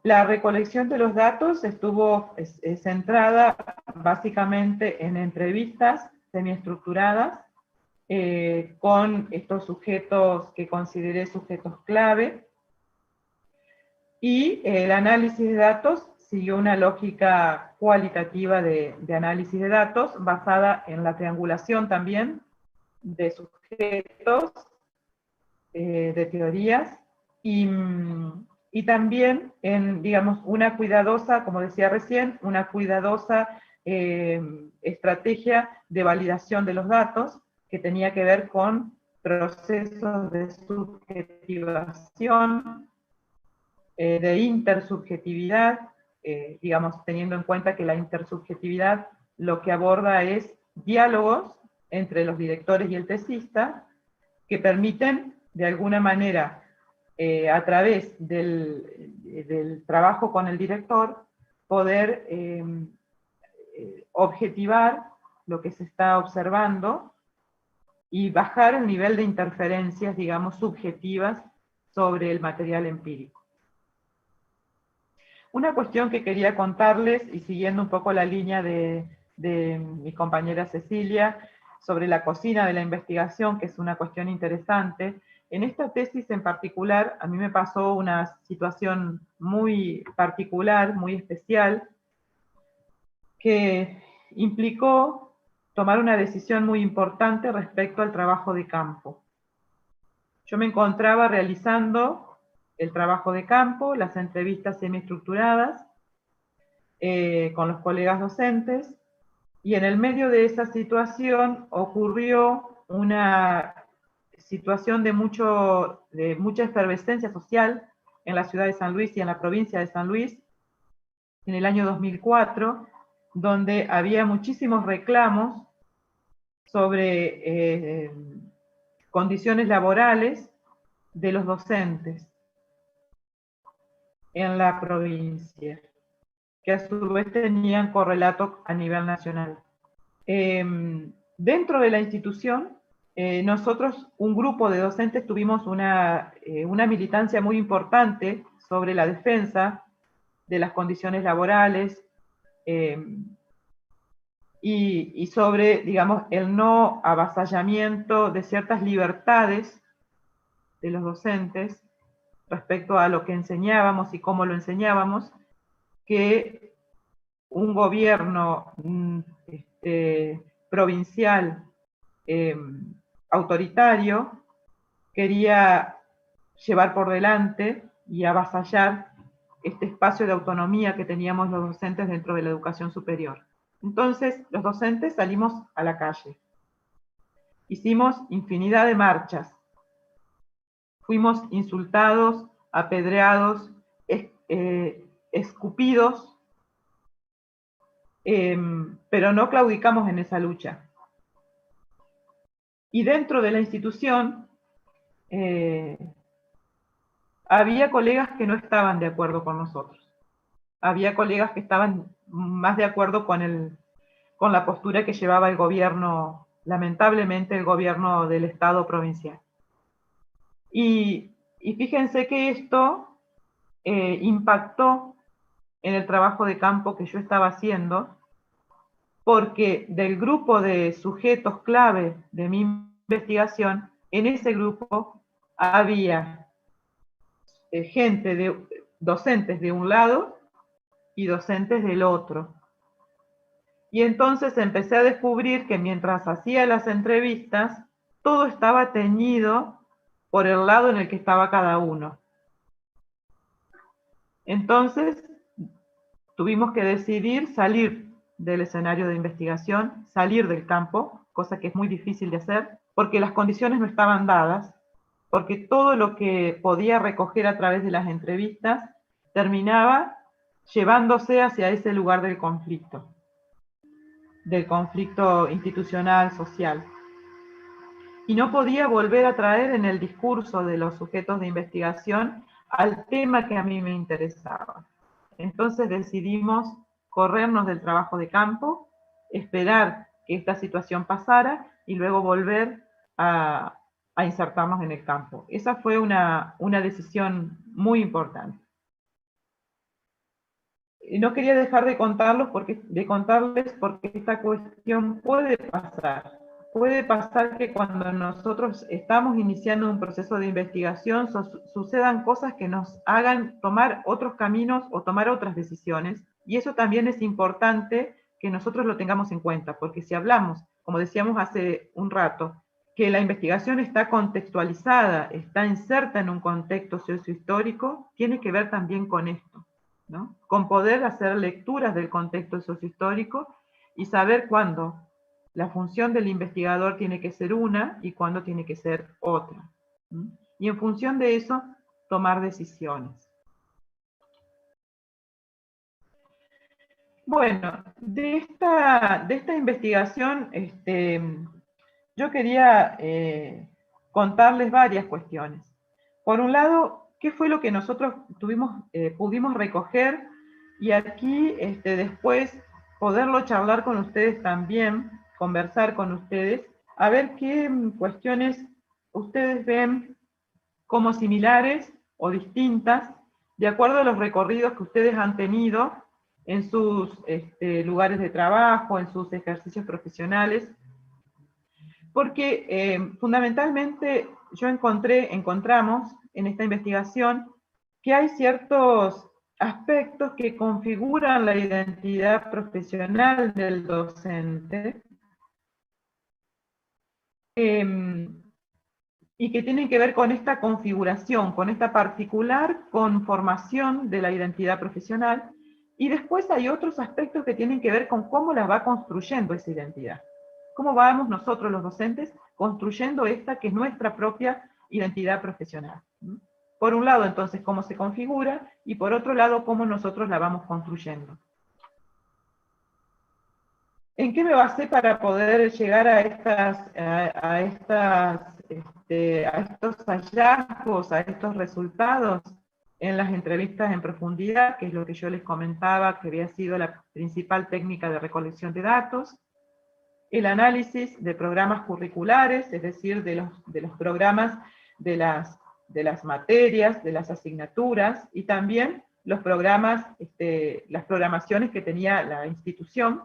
Speaker 1: La recolección de los datos estuvo centrada básicamente en entrevistas semiestructuradas con estos sujetos que consideré sujetos clave, y el análisis de datos siguió una lógica cualitativa de análisis de datos basada en la triangulación también de sujetos, de teorías, y también en, digamos, una cuidadosa, como decía recién, una cuidadosa estrategia de validación de los datos que tenía que ver con procesos de subjetivación, de intersubjetividad, digamos, teniendo en cuenta que la intersubjetividad lo que aborda es diálogos entre los directores y el tesista que permiten, de alguna manera, a través del trabajo con el director, poder objetivar lo que se está observando y bajar el nivel de interferencias, digamos, subjetivas sobre el material empírico. Una cuestión que quería contarles, y siguiendo un poco la línea de mi compañera Cecilia, sobre la cocina de la investigación, que es una cuestión interesante. En esta tesis en particular, a mí me pasó una situación muy particular, muy especial, que implicó tomar una decisión muy importante respecto al trabajo de campo. Yo me encontraba realizando el trabajo de campo, las entrevistas semiestructuradas, con los colegas docentes, y en el medio de esa situación ocurrió una situación de mucha efervescencia social en la ciudad de San Luis y en la provincia de San Luis, en el año 2004, donde había muchísimos reclamos sobre condiciones laborales de los docentes en la provincia, que a su vez tenían correlato a nivel nacional. Dentro de la institución, nosotros, un grupo de docentes, tuvimos una militancia muy importante sobre la defensa de las condiciones laborales y sobre, digamos, el no avasallamiento de ciertas libertades de los docentes respecto a lo que enseñábamos y cómo lo enseñábamos, que un gobierno provincial autoritario quería llevar por delante y avasallar este espacio de autonomía que teníamos los docentes dentro de la educación superior. Entonces, los docentes salimos a la calle. Hicimos infinidad de marchas. Fuimos insultados, apedreados, escupidos, pero no claudicamos en esa lucha. Y dentro de la institución había colegas que no estaban de acuerdo con nosotros. Había colegas que estaban más de acuerdo con la postura que llevaba el gobierno, lamentablemente el gobierno del Estado provincial. Y fíjense que esto impactó en el trabajo de campo que yo estaba haciendo, porque del grupo de sujetos clave de mi investigación, en ese grupo había docentes de un lado y docentes del otro. Y entonces empecé a descubrir que mientras hacía las entrevistas, todo estaba teñido por el lado en el que estaba cada uno. Entonces, tuvimos que decidir salir del escenario de investigación, salir del campo, cosa que es muy difícil de hacer, porque las condiciones no estaban dadas, porque todo lo que podía recoger a través de las entrevistas terminaba llevándose hacia ese lugar del conflicto institucional, social. y no podía volver a traer en el discurso de los sujetos de investigación al tema que a mí me interesaba. Entonces decidimos corrernos del trabajo de campo, esperar que esta situación pasara y luego volver a insertarnos en el campo. Esa fue una decisión muy importante. No quería dejar de contarles porque esta cuestión puede pasar. Puede pasar que cuando nosotros estamos iniciando un proceso de investigación sucedan cosas que nos hagan tomar otros caminos o tomar otras decisiones, y eso también es importante que nosotros lo tengamos en cuenta, porque si hablamos, como decíamos hace un rato, que la investigación está contextualizada, está inserta en un contexto sociohistórico, tiene que ver también con esto, ¿no? Con poder hacer lecturas del contexto sociohistórico y saber cuándo la función del investigador tiene que ser una y cuándo tiene que ser otra. Y en función de eso, tomar decisiones. Bueno, de esta investigación, yo quería contarles varias cuestiones. Por un lado, ¿qué fue lo que nosotros pudimos recoger? Y aquí después poderlo charlar con ustedes también, conversar con ustedes, a ver qué cuestiones ustedes ven como similares o distintas, de acuerdo a los recorridos que ustedes han tenido en sus lugares de trabajo, en sus ejercicios profesionales, porque fundamentalmente encontramos en esta investigación que hay ciertos aspectos que configuran la identidad profesional del docente y que tienen que ver con esta configuración, con esta particular conformación de la identidad profesional, y después hay otros aspectos que tienen que ver con cómo la va construyendo esa identidad. Cómo vamos nosotros los docentes construyendo esta que es nuestra propia identidad profesional. Por un lado, entonces, cómo se configura, y por otro lado, cómo nosotros la vamos construyendo. ¿En qué me basé para poder llegar a estos hallazgos, a estos resultados? En las entrevistas en profundidad, que es lo que yo les comentaba, que había sido la principal técnica de recolección de datos, el análisis de programas curriculares, es decir, de los programas de las materias, de las asignaturas, y también los programas, las programaciones que tenía la institución.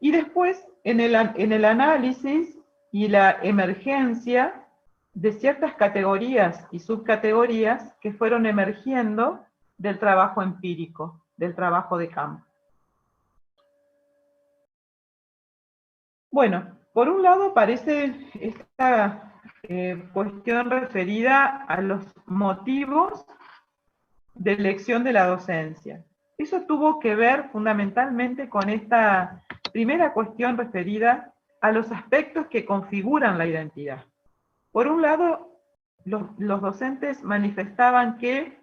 Speaker 1: Y después, en el análisis y la emergencia de ciertas categorías y subcategorías que fueron emergiendo del trabajo empírico, del trabajo de campo. Bueno, por un lado aparece esta cuestión referida a los motivos de elección de la docencia. Eso tuvo que ver fundamentalmente con esta primera cuestión referida a los aspectos que configuran la identidad. Por un lado, los docentes manifestaban que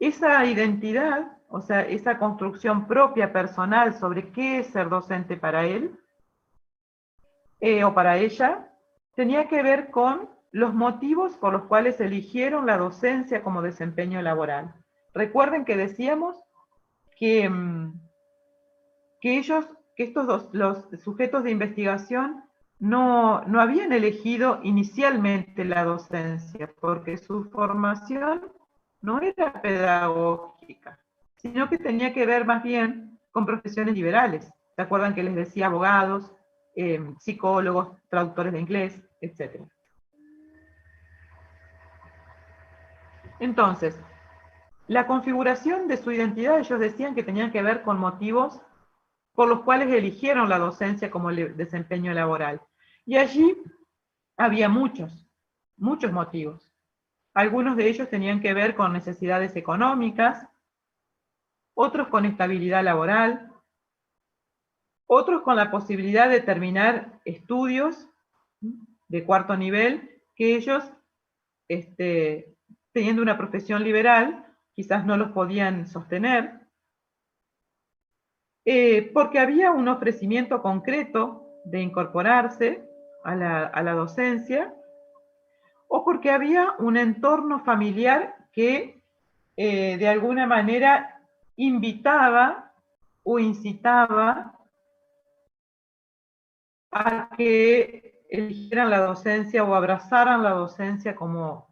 Speaker 1: esa identidad, o sea, esa construcción propia, personal, sobre qué es ser docente para él, o para ella, tenía que ver con los motivos por los cuales eligieron la docencia como desempeño laboral. Recuerden que decíamos que los sujetos de investigación no habían elegido inicialmente la docencia, porque su formación no era pedagógica, sino que tenía que ver más bien con profesiones liberales. ¿Se acuerdan que les decía abogados, psicólogos, traductores de inglés, etc.? Entonces, la configuración de su identidad, ellos decían que tenían que ver con motivos por los cuales eligieron la docencia como desempeño laboral. Y allí había muchos motivos. Algunos de ellos tenían que ver con necesidades económicas, otros con estabilidad laboral, otros con la posibilidad de terminar estudios de cuarto nivel, que ellos, teniendo una profesión liberal, quizás no los podían sostener, porque había un ofrecimiento concreto de incorporarse a la docencia, o porque había un entorno familiar que de alguna manera invitaba o incitaba a que eligieran la docencia o abrazaran la docencia como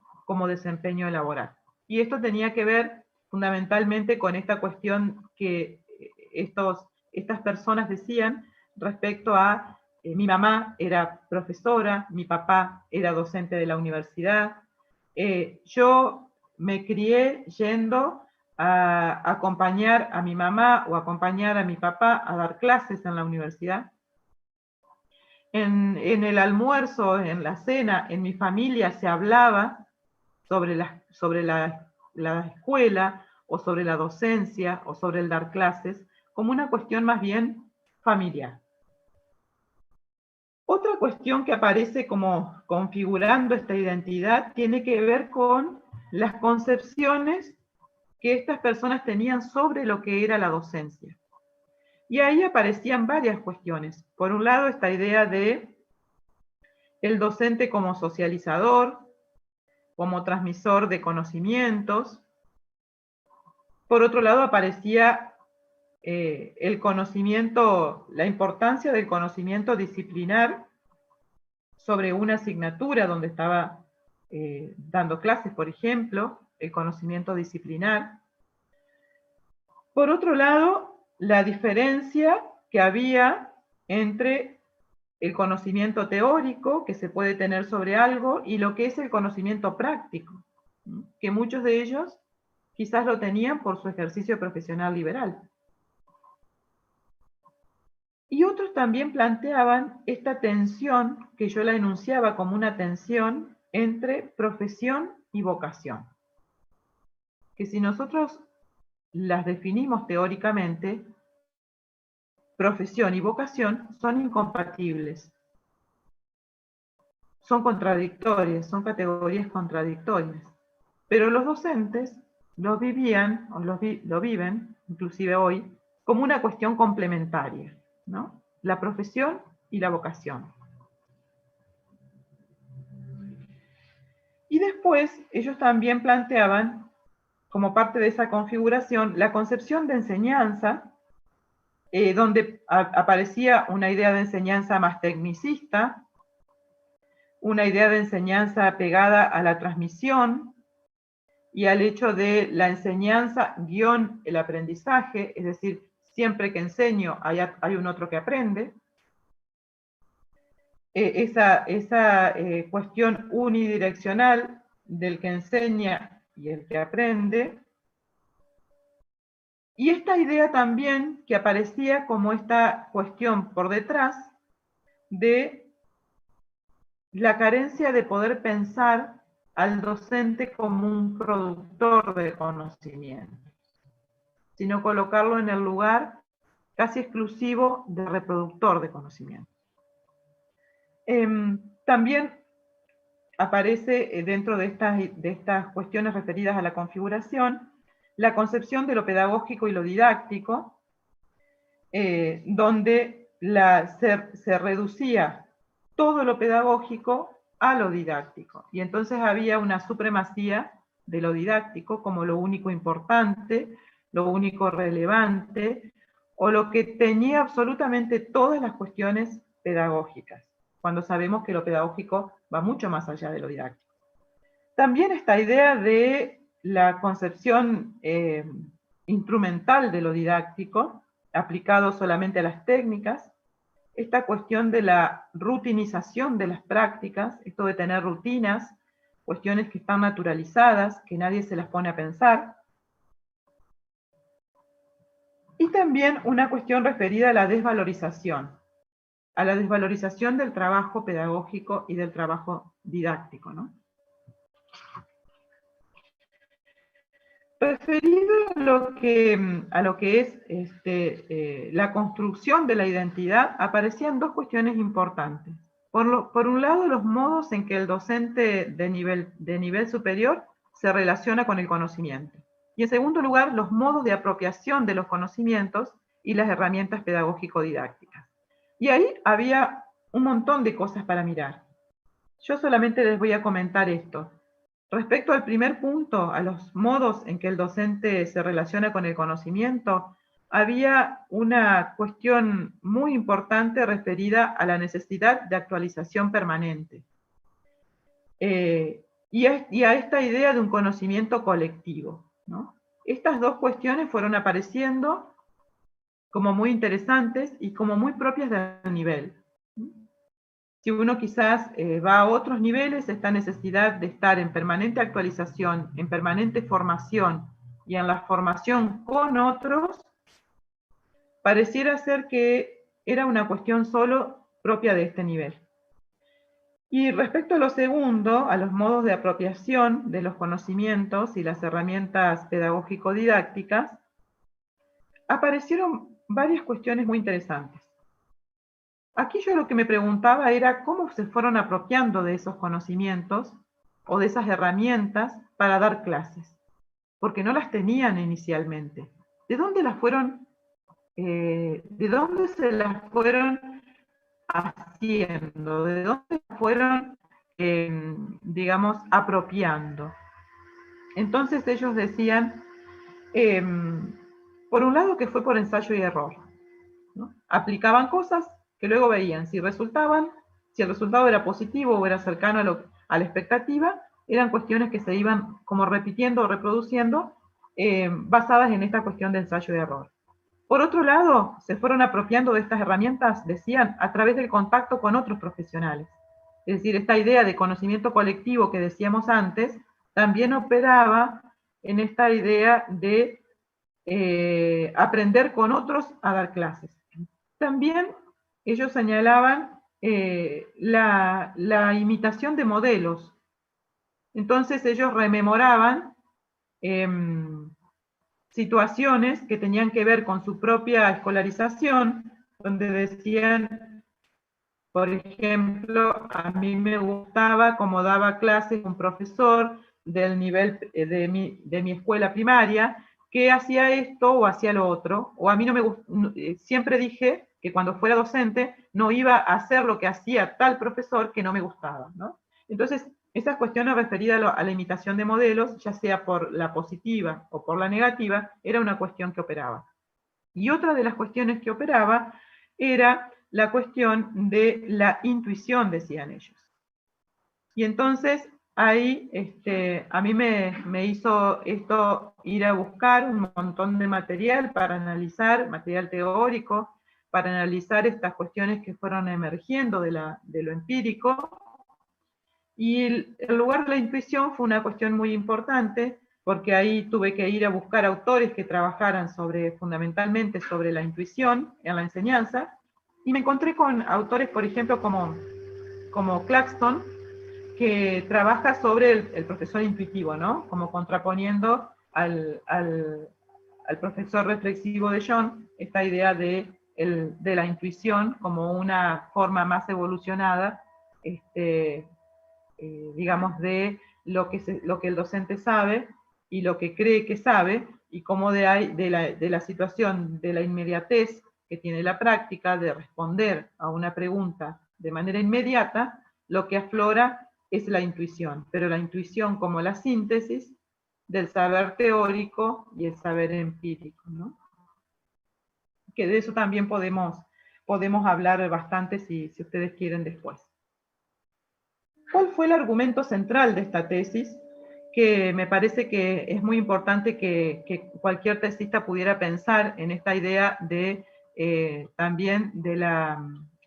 Speaker 1: desempeño laboral. Y esto tenía que ver fundamentalmente con esta cuestión que estas personas decían respecto a mi mamá era profesora, mi papá era docente de la universidad, yo me crié yendo a acompañar a mi mamá o acompañar a mi papá a dar clases en la universidad. En el almuerzo, en la cena, en mi familia se hablaba sobre la escuela o sobre la docencia o sobre el dar clases como una cuestión más bien familiar. Otra cuestión que aparece como configurando esta identidad tiene que ver con las concepciones que estas personas tenían sobre lo que era la docencia. Y ahí aparecían varias cuestiones. Por un lado, esta idea de el docente como socializador, como transmisor de conocimientos. Por otro lado, aparecía el conocimiento, la importancia del conocimiento disciplinar sobre una asignatura donde estaba dando clases, por ejemplo, el conocimiento disciplinar. Por otro lado, la diferencia que había entre el conocimiento teórico que se puede tener sobre algo y lo que es el conocimiento práctico, que muchos de ellos quizás lo tenían por su ejercicio profesional liberal. Y otros también planteaban esta tensión, que yo la enunciaba como una tensión entre profesión y vocación. Que si nosotros las definimos teóricamente, profesión y vocación son incompatibles. Son contradictorias, son categorías contradictorias. Pero los docentes lo vivían, o lo viven, inclusive hoy, como una cuestión complementaria, ¿no? La profesión y la vocación. Y después ellos también planteaban, como parte de esa configuración, la concepción de enseñanza, donde aparecía una idea de enseñanza más tecnicista, una idea de enseñanza pegada a la transmisión y al hecho de la enseñanza guión el aprendizaje, es decir, siempre que enseño hay un otro que aprende. Esa cuestión unidireccional del que enseña y el que aprende. Y esta idea también que aparecía como esta cuestión por detrás de la carencia de poder pensar al docente como un productor de conocimiento, sino colocarlo en el lugar casi exclusivo de reproductor de conocimiento. También aparece dentro de estas cuestiones referidas a la configuración la concepción de lo pedagógico y lo didáctico, donde se reducía todo lo pedagógico a lo didáctico. Y entonces había una supremacía de lo didáctico como lo único importante, lo único relevante, o lo que tenía absolutamente todas las cuestiones pedagógicas, cuando sabemos que lo pedagógico va mucho más allá de lo didáctico. También esta idea de la concepción instrumental de lo didáctico, aplicado solamente a las técnicas, esta cuestión de la rutinización de las prácticas, esto de tener rutinas, cuestiones que están naturalizadas, que nadie se las pone a pensar. Y también una cuestión referida a la desvalorización del trabajo pedagógico y del trabajo didáctico, ¿no? Referido a lo que es la construcción de la identidad, aparecían dos cuestiones importantes. Por un lado, los modos en que el docente de nivel superior se relaciona con el conocimiento. Y en segundo lugar, los modos de apropiación de los conocimientos y las herramientas pedagógico-didácticas. Y ahí había un montón de cosas para mirar. Yo solamente les voy a comentar esto. Respecto al primer punto, a los modos en que el docente se relaciona con el conocimiento, había una cuestión muy importante referida a la necesidad de actualización permanente. Y a esta idea de un conocimiento colectivo, ¿no? Estas dos cuestiones fueron apareciendo como muy interesantes y como muy propias del nivel. Si uno quizás va a otros niveles, esta necesidad de estar en permanente actualización, en permanente formación y en la formación con otros, pareciera ser que era una cuestión solo propia de este nivel. Y respecto a lo segundo, a los modos de apropiación de los conocimientos y las herramientas pedagógico-didácticas, aparecieron varias cuestiones muy interesantes. Aquí yo lo que me preguntaba era cómo se fueron apropiando de esos conocimientos o de esas herramientas para dar clases, porque no las tenían inicialmente. ¿De dónde las fueron, de dónde se las fueron haciendo? ¿De dónde las fueron, digamos, apropiando? Entonces ellos decían, por un lado que fue por ensayo y error, ¿no? Aplicaban cosas que luego veían si resultaban, si el resultado era positivo o era cercano a la expectativa, eran cuestiones que se iban como repitiendo o reproduciendo basadas en esta cuestión de ensayo y error. Por otro lado, se fueron apropiando de estas herramientas, decían, a través del contacto con otros profesionales. Es decir, esta idea de conocimiento colectivo que decíamos antes, también operaba en esta idea de aprender con otros a dar clases. También ellos señalaban la imitación de modelos. Entonces ellos rememoraban situaciones que tenían que ver con su propia escolarización, donde decían, por ejemplo, a mí me gustaba cómo daba clases un profesor del nivel de mi escuela primaria, que hacía esto o hacía lo otro, o a mí no me gustó, siempre dije que cuando fuera docente no iba a hacer lo que hacía tal profesor que no me gustaba, ¿no? Entonces, esas cuestiones referidas a la imitación de modelos, ya sea por la positiva o por la negativa, era una cuestión que operaba. Y otra de las cuestiones que operaba era la cuestión de la intuición, decían ellos. Y entonces ahí a mí me hizo esto ir a buscar un montón de material para analizar, material teórico, para analizar estas cuestiones que fueron emergiendo de lo empírico. Y el lugar de la intuición fue una cuestión muy importante, porque ahí tuve que ir a buscar autores que trabajaran fundamentalmente sobre la intuición en la enseñanza, y me encontré con autores, por ejemplo, como Claxton, que trabaja sobre el profesor intuitivo, ¿no? Como contraponiendo al profesor reflexivo de John, esta idea de la intuición como una forma más evolucionada, digamos, de lo que el docente sabe y lo que cree que sabe, y cómo de la situación de la inmediatez que tiene la práctica de responder a una pregunta de manera inmediata, lo que aflora es la intuición, pero la intuición como la síntesis del saber teórico y el saber empírico, ¿no? Que de eso también podemos hablar bastante si ustedes quieren después. ¿Cuál fue el argumento central de esta tesis? Que me parece que es muy importante que cualquier tesista pudiera pensar en esta idea de también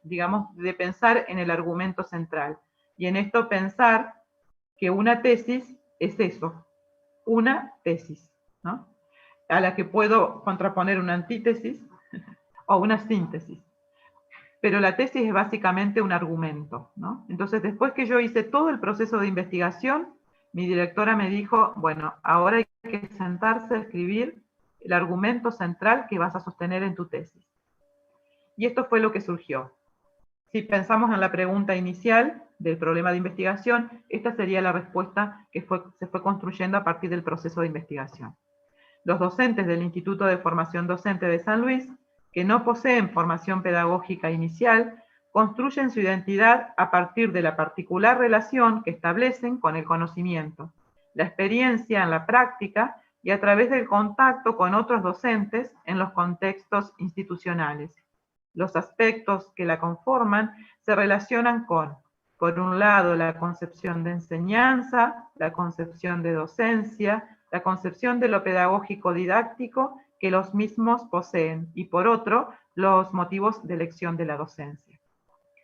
Speaker 1: digamos, de pensar en el argumento central. Y en esto pensar que una tesis es eso, una tesis, ¿no? A la que puedo contraponer una antítesis o una síntesis. Pero la tesis es básicamente un argumento, ¿no? Entonces, después que yo hice todo el proceso de investigación, mi directora me dijo, bueno, ahora hay que sentarse a escribir el argumento central que vas a sostener en tu tesis. Y esto fue lo que surgió. Si pensamos en la pregunta inicial del problema de investigación, esta sería la respuesta que se fue construyendo a partir del proceso de investigación. Los docentes del Instituto de Formación Docente de San Luis, que no poseen formación pedagógica inicial, construyen su identidad a partir de la particular relación que establecen con el conocimiento, la experiencia en la práctica y a través del contacto con otros docentes en los contextos institucionales. Los aspectos que la conforman se relacionan con, por un lado, la concepción de enseñanza, la concepción de docencia, la concepción de lo pedagógico didáctico que los mismos poseen, y por otro, los motivos de elección de la docencia.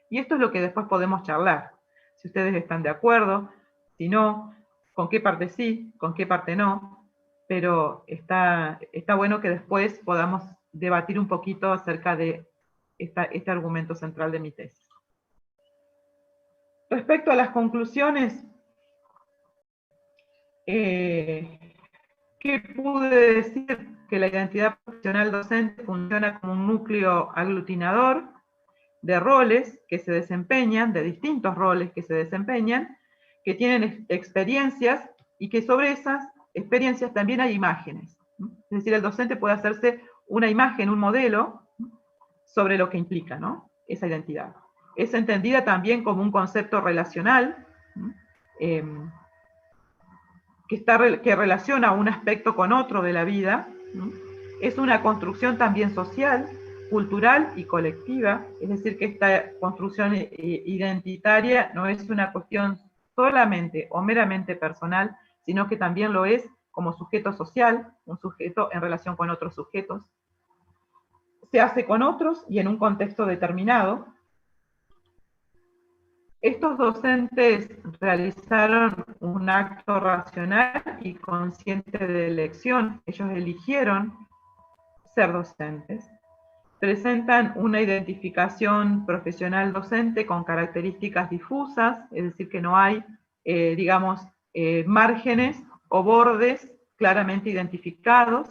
Speaker 1: Y esto es lo que después podemos charlar. Si ustedes están de acuerdo, si no, con qué parte sí, con qué parte no, pero está bueno que después podamos debatir un poquito acerca de este argumento central de mi tesis. Respecto a las conclusiones, ¿qué pude decir? Que la identidad profesional docente funciona como un núcleo aglutinador de roles que se desempeñan, de distintos roles que se desempeñan, que tienen experiencias y que sobre esas experiencias también hay imágenes. Es decir, el docente puede hacerse una imagen, un modelo, sobre lo que implica, ¿no?, esa identidad. Es entendida también como un concepto relacional, que relaciona un aspecto con otro de la vida. Es una construcción también social, cultural y colectiva, es decir, que esta construcción identitaria no es una cuestión solamente o meramente personal, sino que también lo es como sujeto social, un sujeto en relación con otros sujetos. Se hace con otros y en un contexto determinado. Estos docentes realizaron un acto racional y consciente de elección. Ellos eligieron ser docentes. Presentan una identificación profesional docente con características difusas, es decir, que no hay, márgenes o bordes claramente identificados,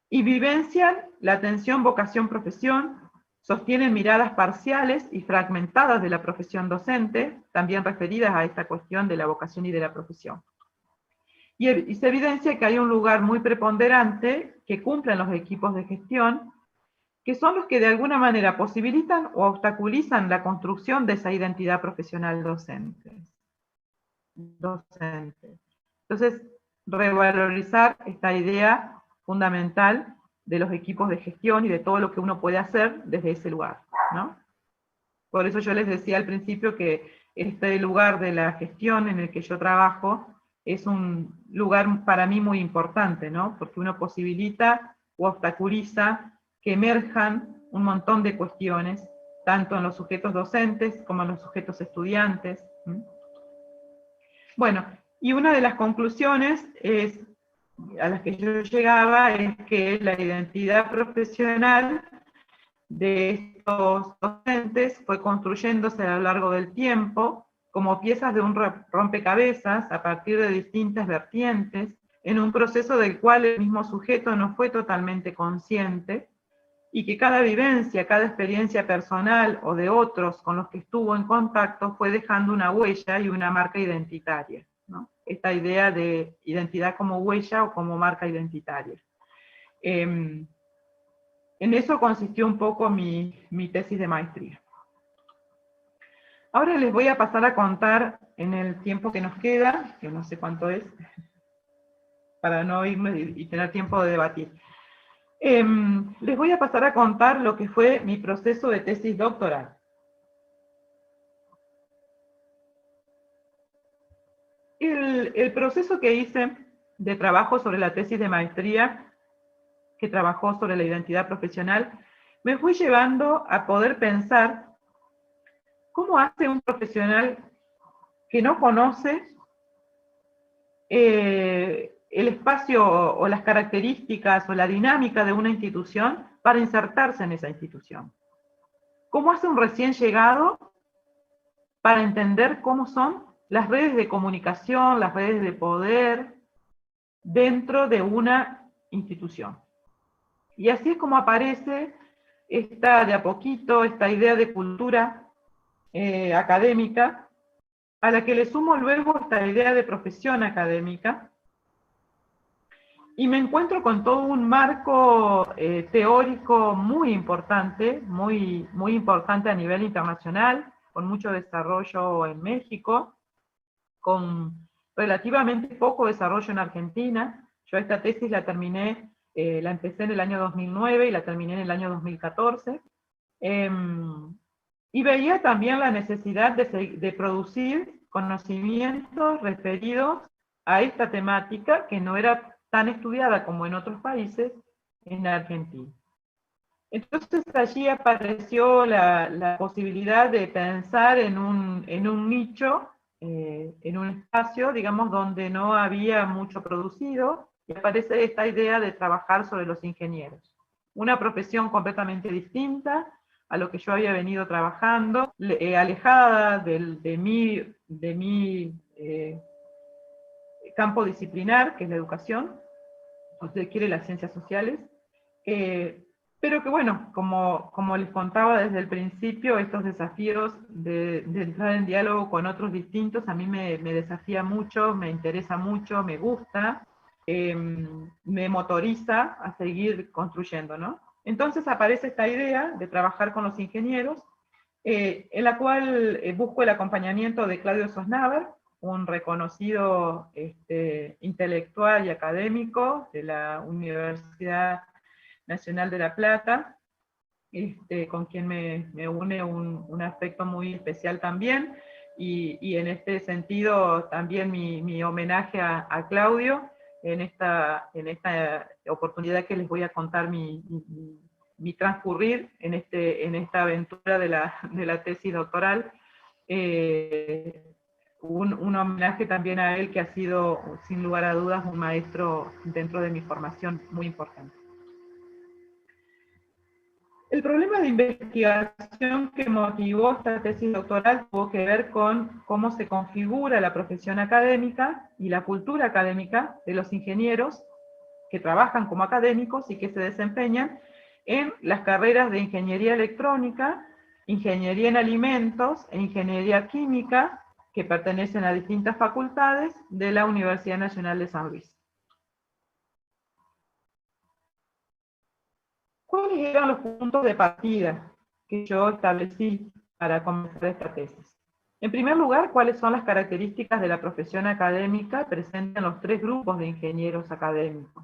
Speaker 1: y vivencian la atención, vocación, profesión, sostienen miradas parciales y fragmentadas de la profesión docente, también referidas a esta cuestión de la vocación y de la profesión. Y se evidencia que hay un lugar muy preponderante que cumplen los equipos de gestión, que son los que de alguna manera posibilitan o obstaculizan la construcción de esa identidad profesional docente. Entonces, revalorizar esta idea fundamental de los equipos de gestión y de todo lo que uno puede hacer desde ese lugar, ¿no? Por eso yo les decía al principio que este lugar de la gestión en el que yo trabajo es un lugar para mí muy importante, ¿no? Porque uno posibilita o obstaculiza que emerjan un montón de cuestiones, tanto en los sujetos docentes como en los sujetos estudiantes. Bueno, y una de las conclusiones a las que yo llegaba es que la identidad profesional de estos docentes fue construyéndose a lo largo del tiempo como piezas de un rompecabezas a partir de distintas vertientes, en un proceso del cual el mismo sujeto no fue totalmente consciente, y que cada vivencia, cada experiencia personal o de otros con los que estuvo en contacto fue dejando una huella y una marca identitaria, ¿no? Esta idea de identidad como huella o como marca identitaria. En eso consistió un poco mi tesis de maestría. Ahora les voy a pasar a contar en el tiempo que nos queda, que no sé cuánto es, para no irme y tener tiempo de debatir. Les voy a pasar a contar lo que fue mi proceso de tesis doctoral. El proceso que hice de trabajo sobre la tesis de maestría, que trabajó sobre la identidad profesional, me fue llevando a poder pensar cómo hace un profesional que no conoce el espacio o las características o la dinámica de una institución para insertarse en esa institución. ¿Cómo hace un recién llegado para entender cómo son las redes de comunicación, las redes de poder dentro de una institución? Y así es como aparece de a poquito esta idea de cultura académica, a la que le sumo luego esta idea de profesión académica, y me encuentro con todo un marco teórico muy importante, muy importante a nivel internacional, con mucho desarrollo en México, con relativamente poco desarrollo en Argentina. Yo esta tesis la terminé, la empecé en el año 2009 y la terminé en el año 2014. Y veía también la necesidad de producir conocimientos referidos a esta temática que no era tan estudiada como en otros países en Argentina. Entonces allí apareció la posibilidad de pensar en un nicho, en un espacio, digamos, donde no había mucho producido, y aparece esta idea de trabajar sobre los ingenieros. Una profesión completamente distinta a lo que yo había venido trabajando, alejada de mi campo disciplinar, que es la educación, si usted quiere las ciencias sociales, pero que bueno, como les contaba desde el principio, estos desafíos de entrar en diálogo con otros distintos a mí me desafía mucho, me interesa mucho, me gusta, me motoriza a seguir construyendo, ¿no? Entonces aparece esta idea de trabajar con los ingenieros, en la cual busco el acompañamiento de Claudio Sosnaber, un reconocido intelectual y académico de la Universidad Nacional de La Plata, con quien me une un aspecto muy especial también, y en este sentido también mi homenaje a Claudio en esta oportunidad que les voy a contar mi transcurrir en esta aventura de la tesis doctoral. Un homenaje también a él, que ha sido, sin lugar a dudas, un maestro dentro de mi formación muy importante. El problema de investigación que motivó esta tesis doctoral tuvo que ver con cómo se configura la profesión académica y la cultura académica de los ingenieros que trabajan como académicos y que se desempeñan en las carreras de ingeniería electrónica, ingeniería en alimentos e ingeniería química, que pertenecen a distintas facultades de la Universidad Nacional de San Luis. ¿Cuáles eran los puntos de partida que yo establecí para comenzar esta tesis? En primer lugar, ¿cuáles son las características de la profesión académica presentes en los tres grupos de ingenieros académicos?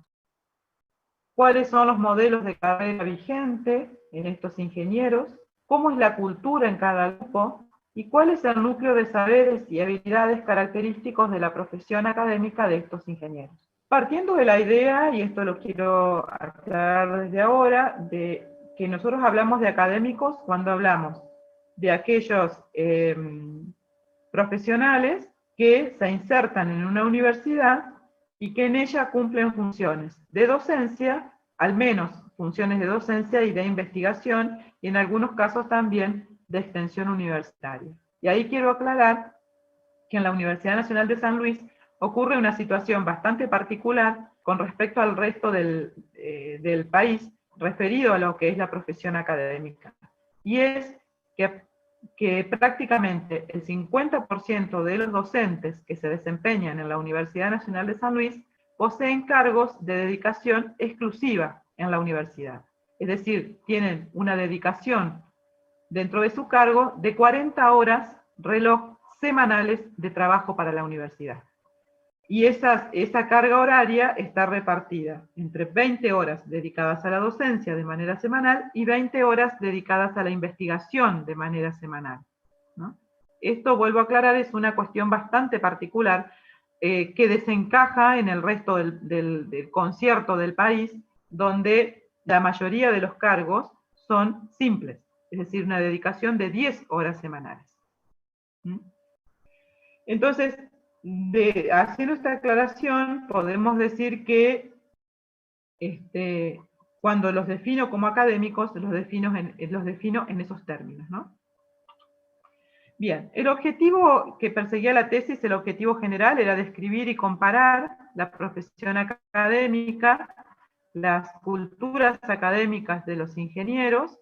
Speaker 1: ¿Cuáles son los modelos de carrera vigente en estos ingenieros? ¿Cómo es la cultura en cada grupo? ¿Y cuál es el núcleo de saberes y habilidades característicos de la profesión académica de estos ingenieros? Partiendo de la idea, y esto lo quiero aclarar desde ahora, de que nosotros hablamos de académicos cuando hablamos de aquellos profesionales que se insertan en una universidad y que en ella cumplen funciones de docencia, al menos funciones de docencia y de investigación, y en algunos casos también de extensión universitaria. Y ahí quiero aclarar que en la Universidad Nacional de San Luis ocurre una situación bastante particular con respecto al resto del país, referido a lo que es la profesión académica. Y es que prácticamente el 50% de los docentes que se desempeñan en la Universidad Nacional de San Luis poseen cargos de dedicación exclusiva en la universidad. Es decir, tienen una dedicación dentro de su cargo de 40 horas reloj semanales de trabajo para la universidad. Y esa carga horaria está repartida entre 20 horas dedicadas a la docencia de manera semanal y 20 horas dedicadas a la investigación de manera semanal, ¿no? Esto, vuelvo a aclarar, es una cuestión bastante particular que desencaja en el resto del concierto del país, donde la mayoría de los cargos son simples, es decir, una dedicación de 10 horas semanales. Entonces, haciendo esta aclaración, podemos decir que cuando los defino como académicos, los defino en esos términos, ¿no? Bien, el objetivo que perseguía la tesis, el objetivo general, era describir y comparar la profesión académica, las culturas académicas de los ingenieros,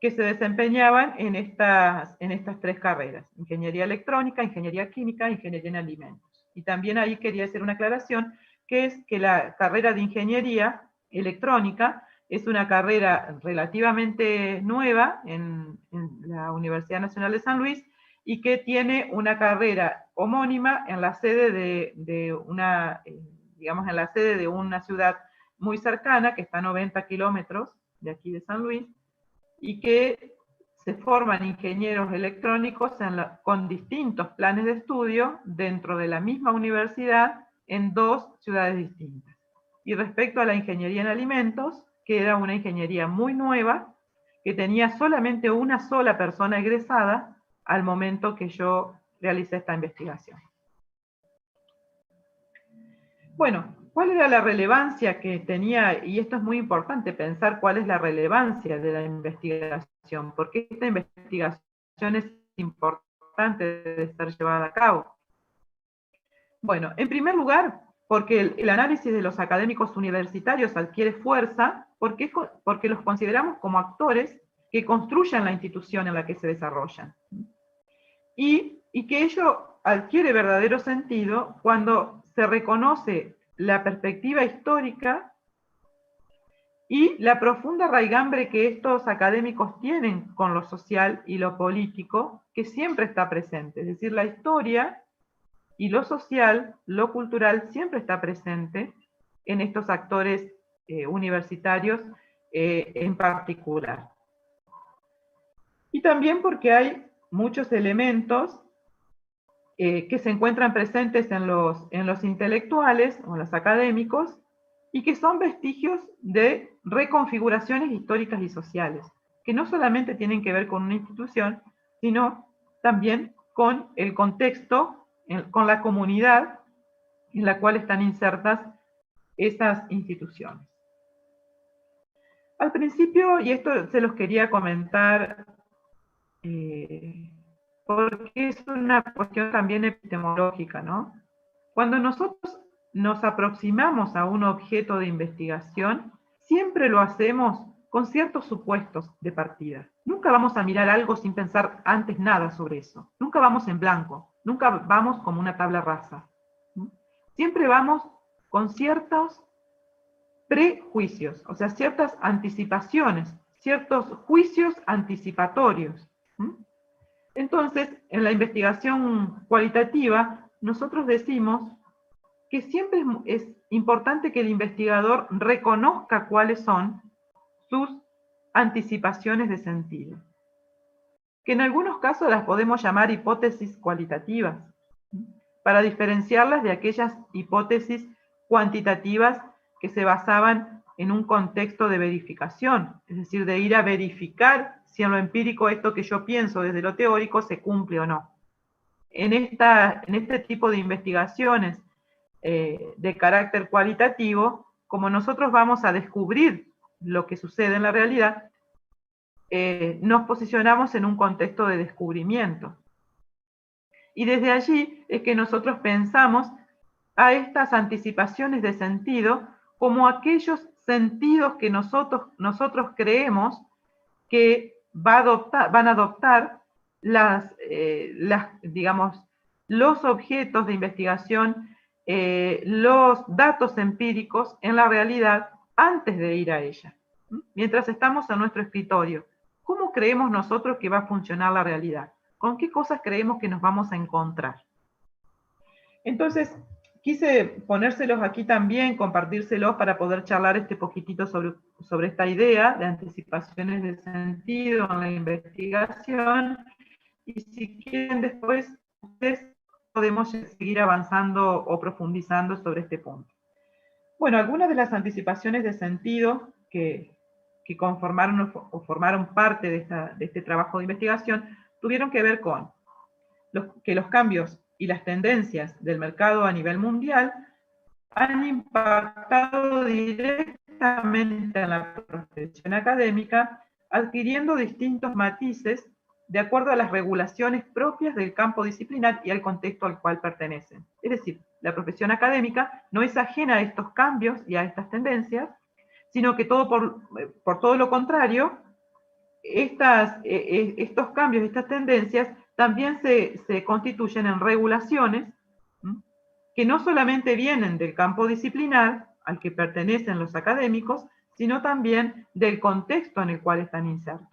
Speaker 1: que se desempeñaban en estas tres carreras: ingeniería electrónica, ingeniería química, ingeniería en alimentos. Y también ahí quería hacer una aclaración que es que la carrera de ingeniería electrónica es una carrera relativamente nueva en la Universidad Nacional de San Luis, y que tiene una carrera homónima en la sede de una, digamos, en la sede de una ciudad muy cercana, que está a 90 kilómetros de aquí de San Luis, y que se forman ingenieros electrónicos con distintos planes de estudio dentro de la misma universidad en dos ciudades distintas. Y respecto a la ingeniería en alimentos, que era una ingeniería muy nueva, que tenía solamente una sola persona egresada al momento que yo realicé esta investigación. Bueno, ¿cuál era la relevancia que tenía? Y esto es muy importante, pensar cuál es la relevancia de la investigación, porque esta investigación es importante de ser llevada a cabo. Bueno, en primer lugar, porque el análisis de los académicos universitarios adquiere fuerza, porque los consideramos como actores que construyen la institución en la que se desarrollan. Y que ello adquiere verdadero sentido cuando se reconoce la perspectiva histórica y la profunda raigambre que estos académicos tienen con lo social y lo político, que siempre está presente. Es decir, la historia y lo social, lo cultural, siempre está presente en estos actores universitarios en particular. Y también porque hay muchos elementos que se encuentran presentes en los intelectuales o en los académicos, y que son vestigios de reconfiguraciones históricas y sociales, que no solamente tienen que ver con una institución, sino también con el contexto, con la comunidad en la cual están insertas esas instituciones. Al principio, y esto se los quería comentar, porque es una cuestión también epistemológica, ¿no? Cuando nosotros nos aproximamos a un objeto de investigación, siempre lo hacemos con ciertos supuestos de partida. Nunca vamos a mirar algo sin pensar antes nada sobre eso. Nunca vamos en blanco, nunca vamos como una tabla rasa. Siempre vamos con ciertos prejuicios, o sea, ciertas anticipaciones, ciertos juicios anticipatorios. Entonces, en la investigación cualitativa, nosotros decimos que siempre es importante que el investigador reconozca cuáles son sus anticipaciones de sentido, que en algunos casos las podemos llamar hipótesis cualitativas, para diferenciarlas de aquellas hipótesis cuantitativas que se basaban en un contexto de verificación, es decir, de ir a verificar si en lo empírico esto que yo pienso desde lo teórico se cumple o no. En este tipo de investigaciones de carácter cualitativo, como nosotros vamos a descubrir lo que sucede en la realidad, nos posicionamos en un contexto de descubrimiento. Y desde allí es que nosotros pensamos a estas anticipaciones de sentido como aquellos sentidos que nosotros creemos que van a adoptar digamos, los objetos de investigación, los datos empíricos en la realidad antes de ir a ella. Mientras estamos en nuestro escritorio, ¿cómo creemos nosotros que va a funcionar la realidad? ¿Con qué cosas creemos que nos vamos a encontrar? Entonces, quise ponérselos aquí también, compartírselos para poder charlar este poquitito sobre esta idea de anticipaciones de sentido en la investigación, y si quieren después ustedes podemos seguir avanzando o profundizando sobre este punto. Bueno, algunas de las anticipaciones de sentido que conformaron o formaron parte de este trabajo de investigación tuvieron que ver con que los cambios y las tendencias del mercado a nivel mundial han impactado directamente en la profesión académica, adquiriendo distintos matices de acuerdo a las regulaciones propias del campo disciplinar y al contexto al cual pertenecen. Es decir, la profesión académica no es ajena a estos cambios y a estas tendencias, sino que por todo lo contrario, estos cambios, estas tendencias, también se constituyen en regulaciones que no solamente vienen del campo disciplinar al que pertenecen los académicos, sino también del contexto en el cual están insertos.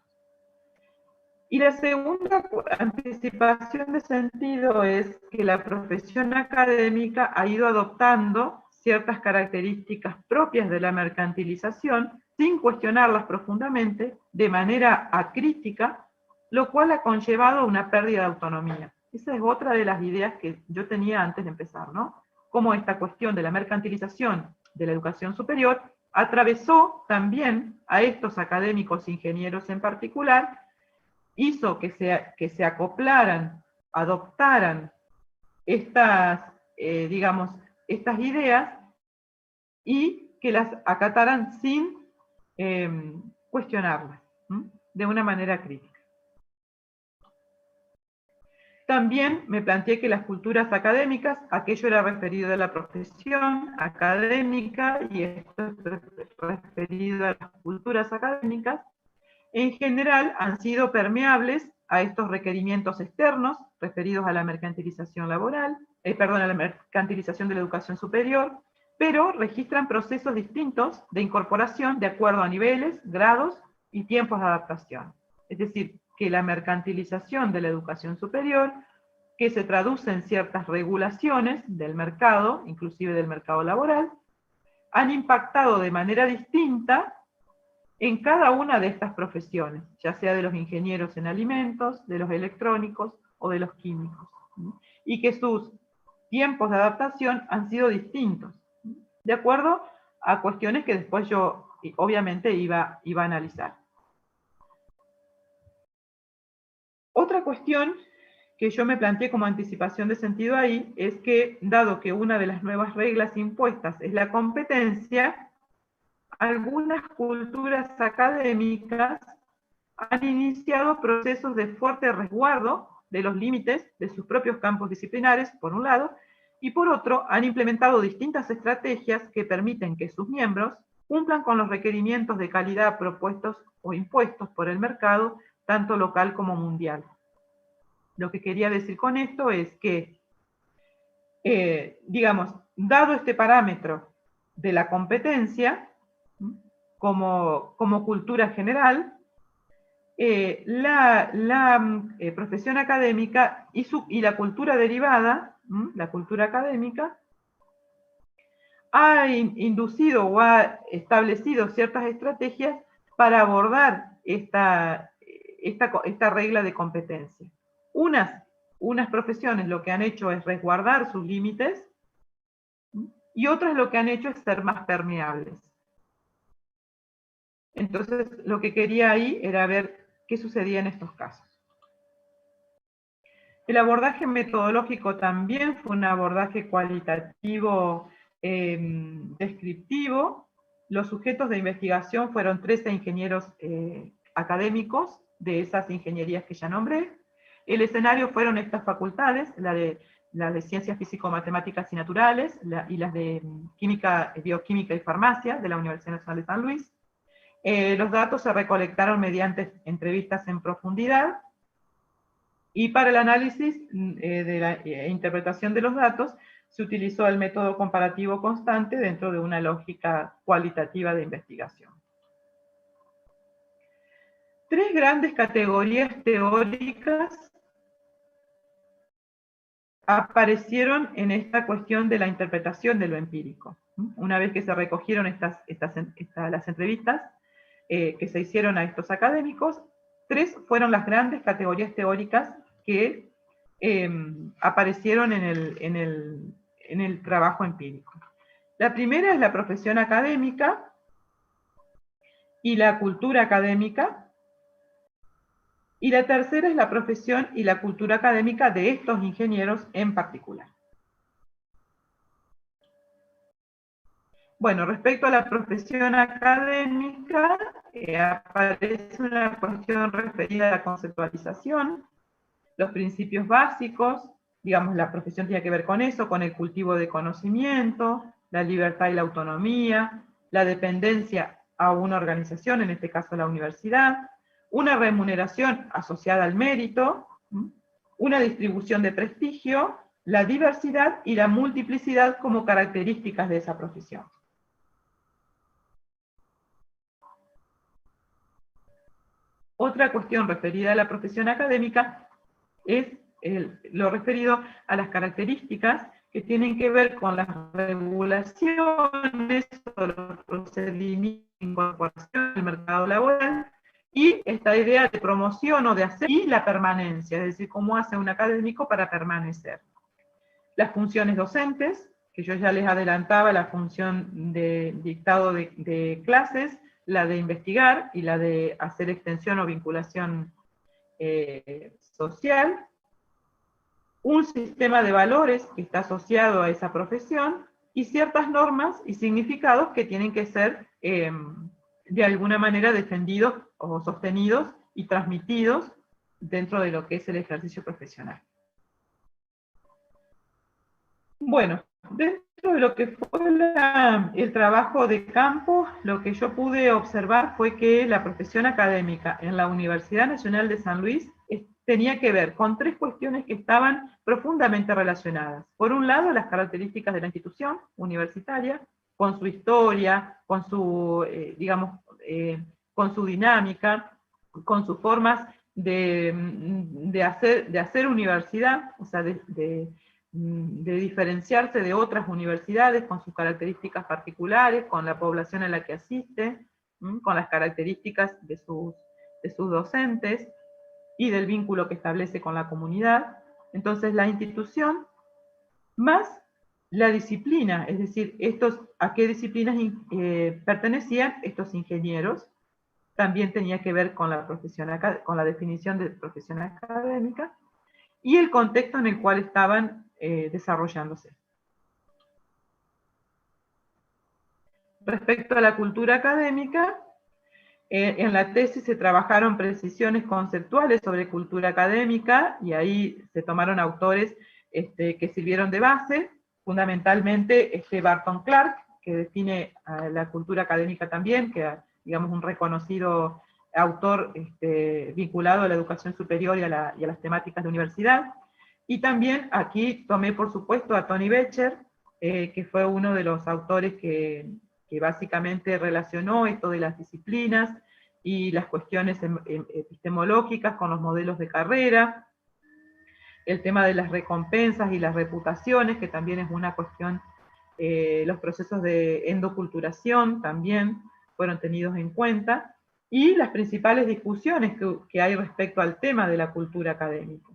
Speaker 1: Y la segunda anticipación de sentido es que la profesión académica ha ido adoptando ciertas características propias de la mercantilización sin cuestionarlas profundamente, de manera acrítica, lo cual ha conllevado una pérdida de autonomía. Esa es otra de las ideas que yo tenía antes de empezar, ¿no? Cómo esta cuestión de la mercantilización de la educación superior atravesó también a estos académicos ingenieros en particular, hizo que se acoplaran, adoptaran estas, digamos, estas ideas y que las acataran sin cuestionarlas, de una manera crítica. También me planteé que las culturas académicas, aquello era referido a la profesión académica y esto es referido a las culturas académicas, en general han sido permeables a estos requerimientos externos referidos a la mercantilización laboral, a la mercantilización de la educación superior, pero registran procesos distintos de incorporación de acuerdo a niveles, grados y tiempos de adaptación. Es decir, que la mercantilización de la educación superior, que se traduce en ciertas regulaciones del mercado, inclusive del mercado laboral, han impactado de manera distinta en cada una de estas profesiones, ya sea de los ingenieros en alimentos, de los electrónicos o de los químicos, y que sus tiempos de adaptación han sido distintos, de acuerdo a cuestiones que después yo obviamente iba a analizar. Otra cuestión que yo me planteé como anticipación de sentido ahí es que, dado que una de las nuevas reglas impuestas es la competencia, algunas culturas académicas han iniciado procesos de fuerte resguardo de los límites de sus propios campos disciplinares, por un lado, y por otro, han implementado distintas estrategias que permiten que sus miembros cumplan con los requerimientos de calidad propuestos o impuestos por el mercado, tanto local como mundial. Lo que quería decir con esto es que, digamos, dado este parámetro de la competencia, como cultura general, la profesión académica y la cultura derivada, la cultura académica, ha inducido o ha establecido ciertas estrategias para abordar esta regla de competencia. Unas profesiones lo que han hecho es resguardar sus límites y otras lo que han hecho es ser más permeables. Entonces, lo que quería ahí era ver qué sucedía en estos casos. El abordaje metodológico también fue un abordaje cualitativo descriptivo. Los sujetos de investigación fueron 13 ingenieros académicos de esas ingenierías que ya nombré. El escenario fueron estas facultades, la de Ciencias Físico-Matemáticas y Naturales y las de Química, Bioquímica y Farmacia de la Universidad Nacional de San Luis. Los datos se recolectaron mediante entrevistas en profundidad, y para el análisis de la interpretación de los datos se utilizó el método comparativo constante dentro de una lógica cualitativa de investigación. Tres grandes categorías teóricas aparecieron en esta cuestión de la interpretación de lo empírico. Una vez que se recogieron las entrevistas que se hicieron a estos académicos, tres fueron las grandes categorías teóricas que aparecieron en el trabajo empírico. La primera es la profesión académica y la cultura académica, y la tercera es la profesión y la cultura académica de estos ingenieros en particular. Bueno, respecto a la profesión académica, aparece una cuestión referida a la conceptualización, los principios básicos, digamos, la profesión tiene que ver con eso, con el cultivo de conocimiento, la libertad y la autonomía, la dependencia a una organización, en este caso la universidad, una remuneración asociada al mérito, una distribución de prestigio la diversidad y la multiplicidad como características de esa profesión. Otra cuestión referida a la profesión académica es lo referido a las características que tienen que ver con las regulaciones o los procedimientos de incorporación al mercado laboral, y esta idea de promoción o de hacer, y la permanencia, es decir, cómo hace un académico para permanecer. Las funciones docentes, que yo ya les adelantaba, la función de dictado de clases, la de investigar y la de hacer extensión o vinculación social, un sistema de valores que está asociado a esa profesión, y ciertas normas y significados que tienen que ser de alguna manera defendidos o sostenidos y transmitidos dentro de lo que es el ejercicio profesional. Bueno, dentro de lo que fue el trabajo de campo, lo que yo pude observar fue que la profesión académica en la Universidad Nacional de San Luis tenía que ver con tres cuestiones que estaban profundamente relacionadas. Por un lado, las características de la institución universitaria, con su historia, con su, con su dinámica, con sus formas de hacer universidad, o sea, de diferenciarse de otras universidades con sus características particulares, con la población a la que asiste, con las características de sus docentes y del vínculo que establece con la comunidad. Entonces la institución más la disciplina, es decir, a qué disciplinas pertenecían estos ingenieros, también tenía que ver con la definición de profesión académica, y el contexto en el cual estaban desarrollándose. Respecto a la cultura académica, en la tesis se trabajaron precisiones conceptuales sobre cultura académica, y ahí se tomaron autores que sirvieron de base, fundamentalmente Barton Clark, que define la cultura académica también, que digamos un reconocido autor vinculado a la educación superior y a las temáticas de universidad. Y también aquí tomé, por supuesto, a Tony Becher, que fue uno de los autores que básicamente relacionó esto de las disciplinas y las cuestiones epistemológicas con los modelos de carrera, el tema de las recompensas y las reputaciones, que también es una cuestión, los procesos de endoculturación también fueron tenidos en cuenta, y las principales discusiones que hay respecto al tema de la cultura académica.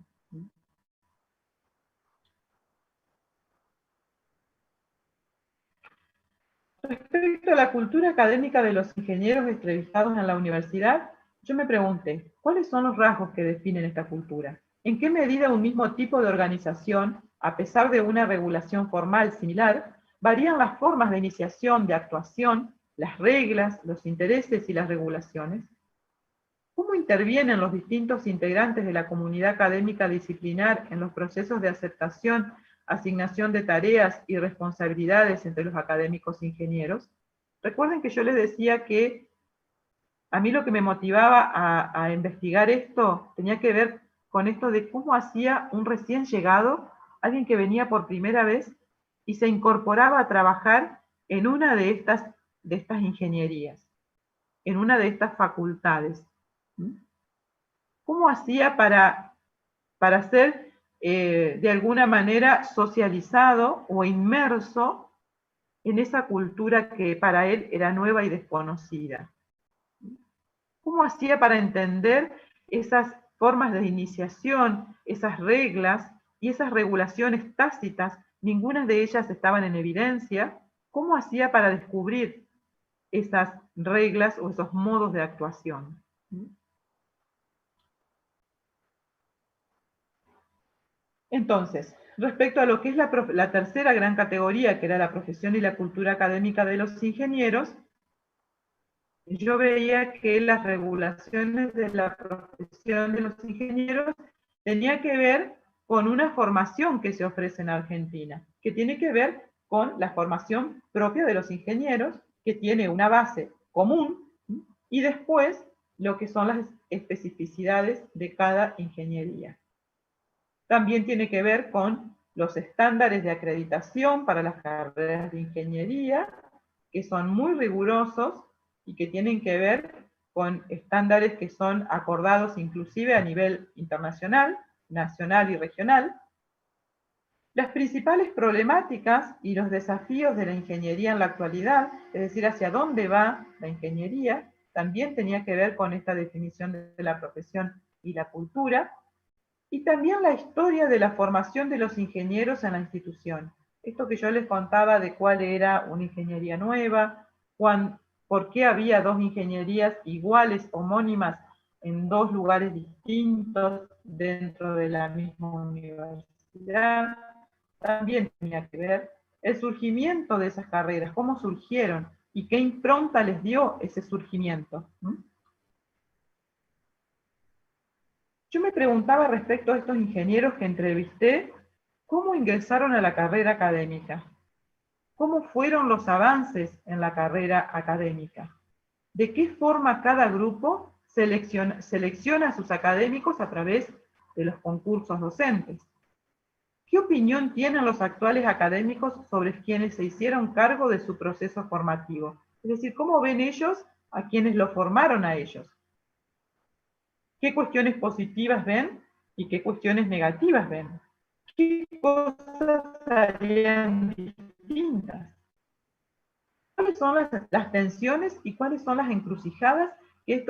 Speaker 1: Respecto a la cultura académica de los ingenieros entrevistados en la universidad, yo me pregunté, ¿cuáles son los rasgos que definen esta cultura? ¿En qué medida un mismo tipo de organización, a pesar de una regulación formal similar, varían las formas de iniciación, de actuación, las reglas, los intereses y las regulaciones? ¿Cómo intervienen los distintos integrantes de la comunidad académica disciplinar en los procesos de aceptación, asignación de tareas y responsabilidades entre los académicos ingenieros? Recuerden que yo les decía que a mí lo que me motivaba a investigar esto tenía que ver con esto de cómo hacía un recién llegado, alguien que venía por primera vez y se incorporaba a trabajar en una de estas ingenierías, en una de estas facultades. ¿Cómo hacía para ser de alguna manera socializado o inmerso en esa cultura que para él era nueva y desconocida? ¿Cómo hacía para entender esas formas de iniciación, esas reglas y esas regulaciones tácitas? Ninguna de ellas estaban en evidencia. ¿Cómo hacía para descubrir esas reglas o esos modos de actuación? Entonces, respecto a lo que es la tercera gran categoría, que era la profesión y la cultura académica de los ingenieros, yo veía que las regulaciones de la profesión de los ingenieros tenía que ver con una formación que se ofrece en Argentina, que tiene que ver con la formación propia de los ingenieros, que tiene una base común, y después lo que son las especificidades de cada ingeniería. También tiene que ver con los estándares de acreditación para las carreras de ingeniería, que son muy rigurosos y que tienen que ver con estándares que son acordados inclusive a nivel internacional, nacional y regional. Las principales problemáticas y los desafíos de la ingeniería en la actualidad, es decir, hacia dónde va la ingeniería, también tenía que ver con esta definición de la profesión y la cultura, y también la historia de la formación de los ingenieros en la institución. Esto que yo les contaba de cuál era una ingeniería nueva, por qué había dos ingenierías iguales, homónimas, en dos lugares distintos dentro de la misma universidad, también tenía que ver el surgimiento de esas carreras, cómo surgieron y qué impronta les dio ese surgimiento. Yo me preguntaba respecto a estos ingenieros que entrevisté, ¿cómo ingresaron a la carrera académica? ¿Cómo fueron los avances en la carrera académica? ¿De qué forma cada grupo selecciona a sus académicos a través de los concursos docentes? ¿Qué opinión tienen los actuales académicos sobre quienes se hicieron cargo de su proceso formativo? Es decir, ¿cómo ven ellos a quienes lo formaron a ellos? ¿Qué cuestiones positivas ven y qué cuestiones negativas ven? ¿Qué cosas harían distintas? ¿Cuáles son las tensiones y cuáles son las encrucijadas que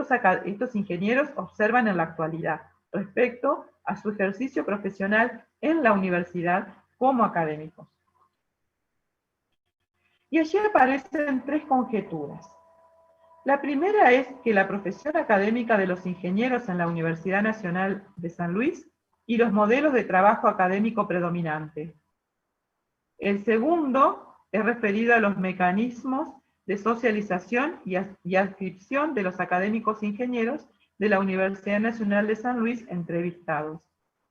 Speaker 1: estos ingenieros observan en la actualidad respecto a su ejercicio profesional en la universidad como académicos? Y allí aparecen tres conjeturas. La primera es que la profesión académica de los ingenieros en la Universidad Nacional de San Luis y los modelos de trabajo académico predominante. El segundo es referido a los mecanismos de socialización y adscripción de los académicos ingenieros de la Universidad Nacional de San Luis entrevistados.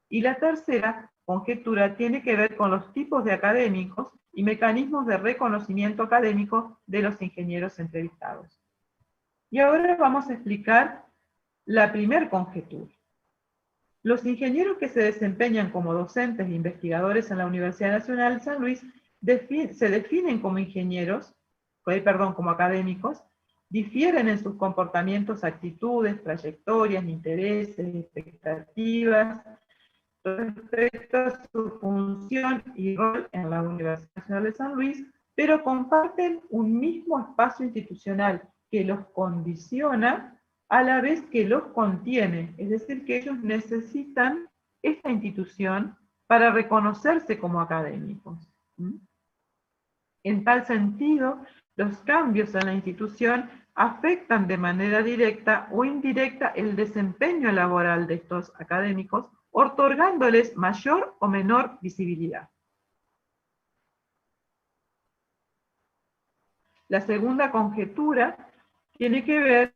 Speaker 1: Y la tercera conjetura tiene que ver con los tipos de académicos y mecanismos de reconocimiento académico de los ingenieros entrevistados. Y ahora vamos a explicar la primer conjetura. Los ingenieros que se desempeñan como docentes e investigadores en la Universidad Nacional de San Luis se definen como ingenieros, como académicos, difieren en sus comportamientos, actitudes, trayectorias, intereses, expectativas, respecto a su función y rol en la Universidad Nacional de San Luis, pero comparten un mismo espacio institucional que los condiciona a la vez que los contiene, es decir, que ellos necesitan esta institución para reconocerse como académicos. En tal sentido, los cambios en la institución afectan de manera directa o indirecta el desempeño laboral de estos académicos, otorgándoles mayor o menor visibilidad. La segunda conjetura tiene que ver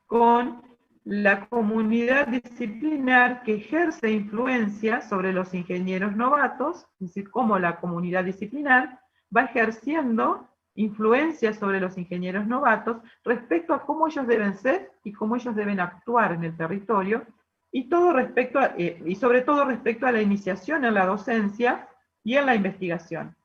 Speaker 1: con la comunidad disciplinar que ejerce influencia sobre los ingenieros novatos, es decir, cómo la comunidad disciplinar va ejerciendo influencia sobre los ingenieros novatos respecto a cómo ellos deben ser y cómo ellos deben actuar en el territorio, y sobre todo respecto a la iniciación en la docencia y en la investigación.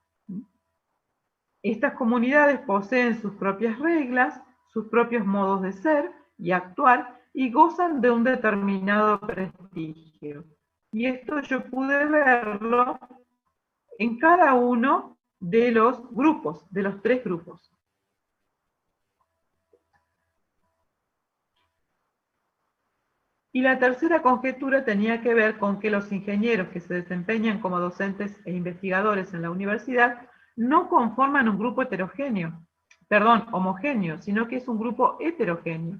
Speaker 1: Estas comunidades poseen sus propias reglas, sus propios modos de ser y actuar, y gozan de un determinado prestigio. Y esto yo pude verlo en cada uno de los grupos, de los tres grupos. Y la tercera conjetura tenía que ver con que los ingenieros que se desempeñan como docentes e investigadores en la universidad no conforman un grupo homogéneo, sino que es un grupo heterogéneo,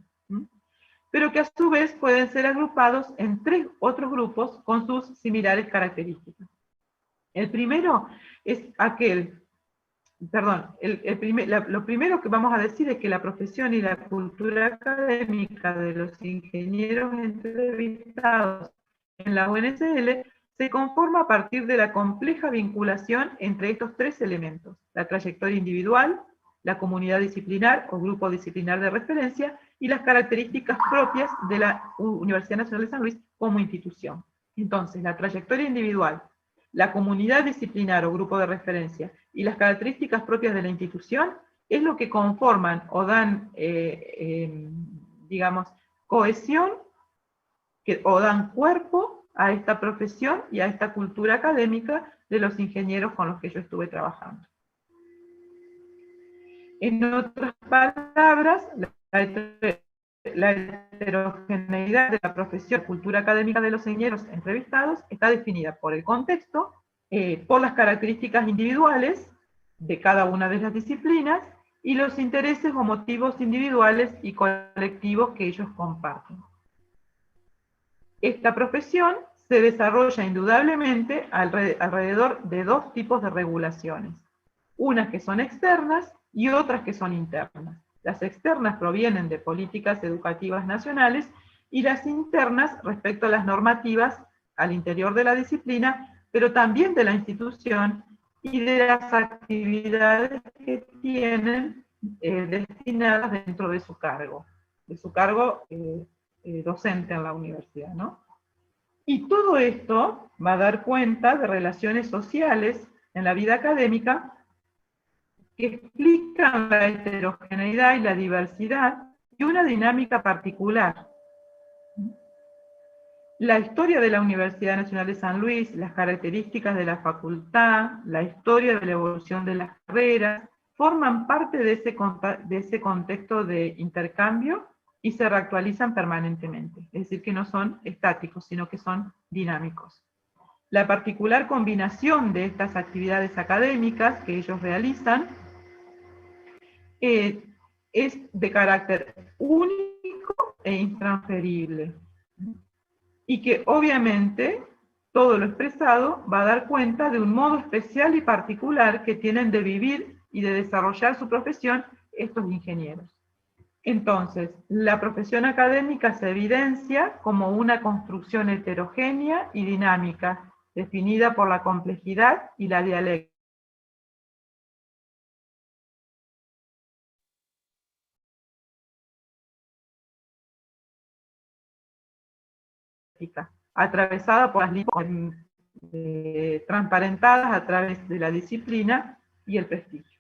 Speaker 1: pero que a su vez pueden ser agrupados en tres otros grupos con sus similares características. El primero es lo primero que vamos a decir es que la profesión y la cultura académica de los ingenieros entrevistados en la UNSL se conforma a partir de la compleja vinculación entre estos tres elementos: la trayectoria individual, la comunidad disciplinar o grupo disciplinar de referencia, y las características propias de la Universidad Nacional de San Luis como institución. Entonces, la trayectoria individual la comunidad disciplinar o grupo de referencia y las características propias de la institución es lo que conforman o dan, digamos, cohesión o dan cuerpo a esta profesión y a esta cultura académica de los ingenieros con los que yo estuve trabajando. En otras palabras, la heterogeneidad de la profesión, cultura académica de los ingenieros entrevistados está definida por el contexto, por las características individuales de cada una de las disciplinas y los intereses o motivos individuales y colectivos que ellos comparten. Esta profesión se desarrolla indudablemente alrededor de dos tipos de regulaciones, unas que son externas y otras que son internas. Las externas provienen de políticas educativas nacionales y las internas respecto a las normativas al interior de la disciplina, pero también de la institución y de las actividades que tienen destinadas dentro de su cargo docente en la universidad, ¿no? Y todo esto va a dar cuenta de relaciones sociales en la vida académica que explican la heterogeneidad y la diversidad y una dinámica particular. La historia de la Universidad Nacional de San Luis, las características de la facultad, la historia de la evolución de las carreras, forman parte de ese contexto de intercambio y se reactualizan permanentemente. Es decir, que no son estáticos, sino que son dinámicos. La particular combinación de estas actividades académicas que ellos realizan es de carácter único e intransferible. Y que obviamente todo lo expresado va a dar cuenta de un modo especial y particular que tienen de vivir y de desarrollar su profesión estos ingenieros. Entonces, la profesión académica se evidencia como una construcción heterogénea y dinámica, definida por la complejidad y la dialéctica. Atravesada por las líneas transparentadas a través de la disciplina y el prestigio.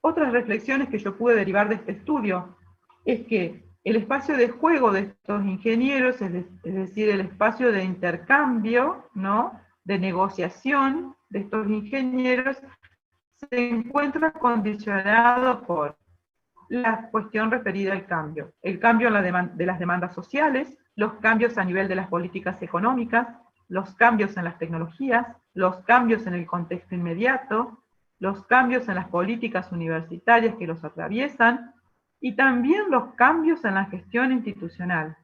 Speaker 1: Otras reflexiones que yo pude derivar de este estudio es que el espacio de juego de estos ingenieros, es decir, el espacio de intercambio, ¿no?, de negociación de estos ingenieros, se encuentra condicionado por la cuestión referida al cambio. El cambio de las demandas sociales, los cambios a nivel de las políticas económicas, los cambios en las tecnologías, los cambios en el contexto inmediato, los cambios en las políticas universitarias que los atraviesan, y también los cambios en la gestión institucional,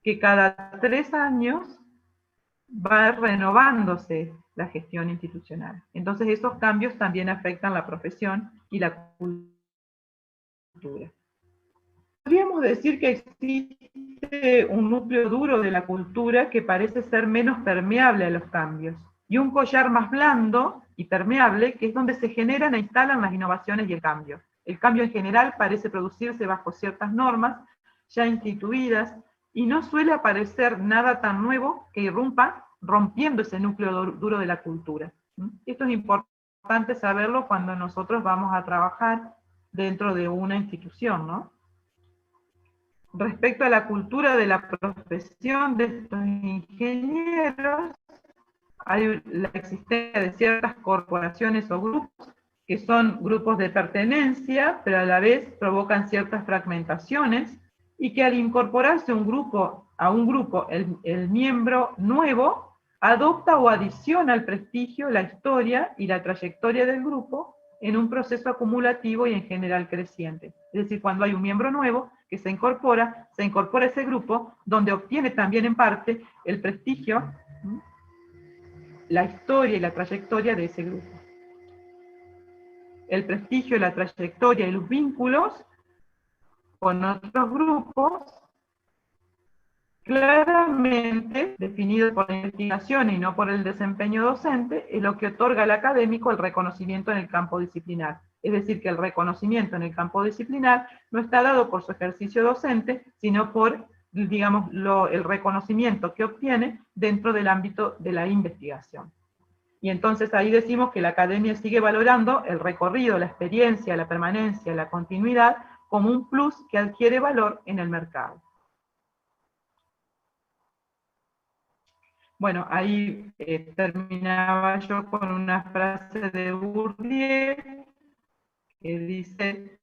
Speaker 1: que cada 3 años va renovándose la gestión institucional. Entonces esos cambios también afectan la profesión y la cultura. Podríamos decir que existe un núcleo duro de la cultura que parece ser menos permeable a los cambios, y un collar más blando y permeable, que es donde se generan e instalan las innovaciones y el cambio. El cambio en general parece producirse bajo ciertas normas ya instituidas, y no suele aparecer nada tan nuevo que irrumpa rompiendo ese núcleo duro de la cultura. Esto es importante saberlo cuando nosotros vamos a trabajar dentro de una institución, ¿no? Respecto a la cultura de la profesión de estos ingenieros, hay la existencia de ciertas corporaciones o grupos que son grupos de pertenencia, pero a la vez provocan ciertas fragmentaciones, y que al incorporarse a un grupo, el miembro nuevo adopta o adiciona al prestigio la historia y la trayectoria del grupo en un proceso acumulativo y en general creciente. Es decir, cuando hay un miembro nuevo que se incorpora a ese grupo, donde obtiene también en parte el prestigio, la historia y la trayectoria de ese grupo. El prestigio, la trayectoria y los vínculos con otros grupos, claramente definido por la investigación y no por el desempeño docente, es lo que otorga al académico el reconocimiento en el campo disciplinar. Es decir, que el reconocimiento en el campo disciplinar no está dado por su ejercicio docente, sino por digamos, el reconocimiento que obtiene dentro del ámbito de la investigación. Y entonces ahí decimos que la academia sigue valorando el recorrido, la experiencia, la permanencia, la continuidad, como un plus que adquiere valor en el mercado. Bueno, ahí terminaba yo con una frase de Bourdieu, que dice,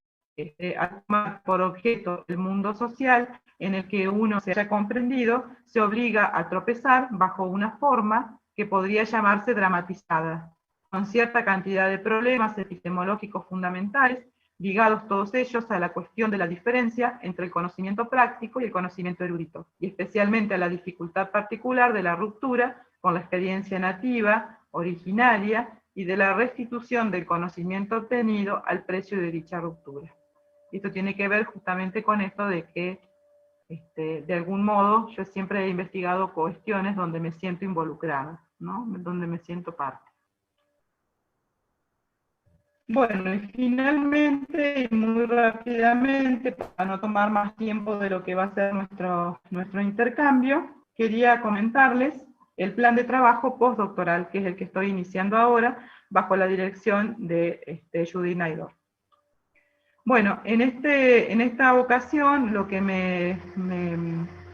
Speaker 1: a tomar por objeto el mundo social en el que uno se haya comprendido, se obliga a tropezar bajo una forma que podría llamarse dramatizada, con cierta cantidad de problemas epistemológicos fundamentales, ligados todos ellos a la cuestión de la diferencia entre el conocimiento práctico y el conocimiento erudito, y especialmente a la dificultad particular de la ruptura con la experiencia nativa, originaria, y de la restitución del conocimiento obtenido al precio de dicha ruptura. Esto tiene que ver justamente con esto de que, de algún modo, yo siempre he investigado cuestiones donde me siento involucrada, ¿no? Donde me siento parte. Bueno, y finalmente, y muy rápidamente, para no tomar más tiempo de lo que va a ser nuestro intercambio, quería comentarles el plan de trabajo postdoctoral, que es el que estoy iniciando ahora, bajo la dirección de Judith Naidoo. Bueno, en esta ocasión, lo que me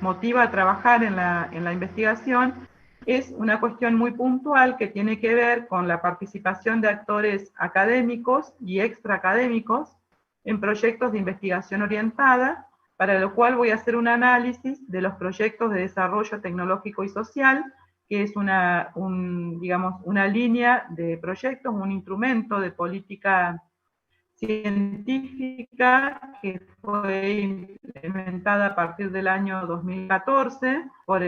Speaker 1: motiva a trabajar en la investigación es una cuestión muy puntual que tiene que ver con la participación de actores académicos y extraacadémicos en proyectos de investigación orientada, para lo cual voy a hacer un análisis de los proyectos de desarrollo tecnológico y social, que es digamos, una línea de proyectos, un instrumento de política científica que fue implementada a partir del año 2014 por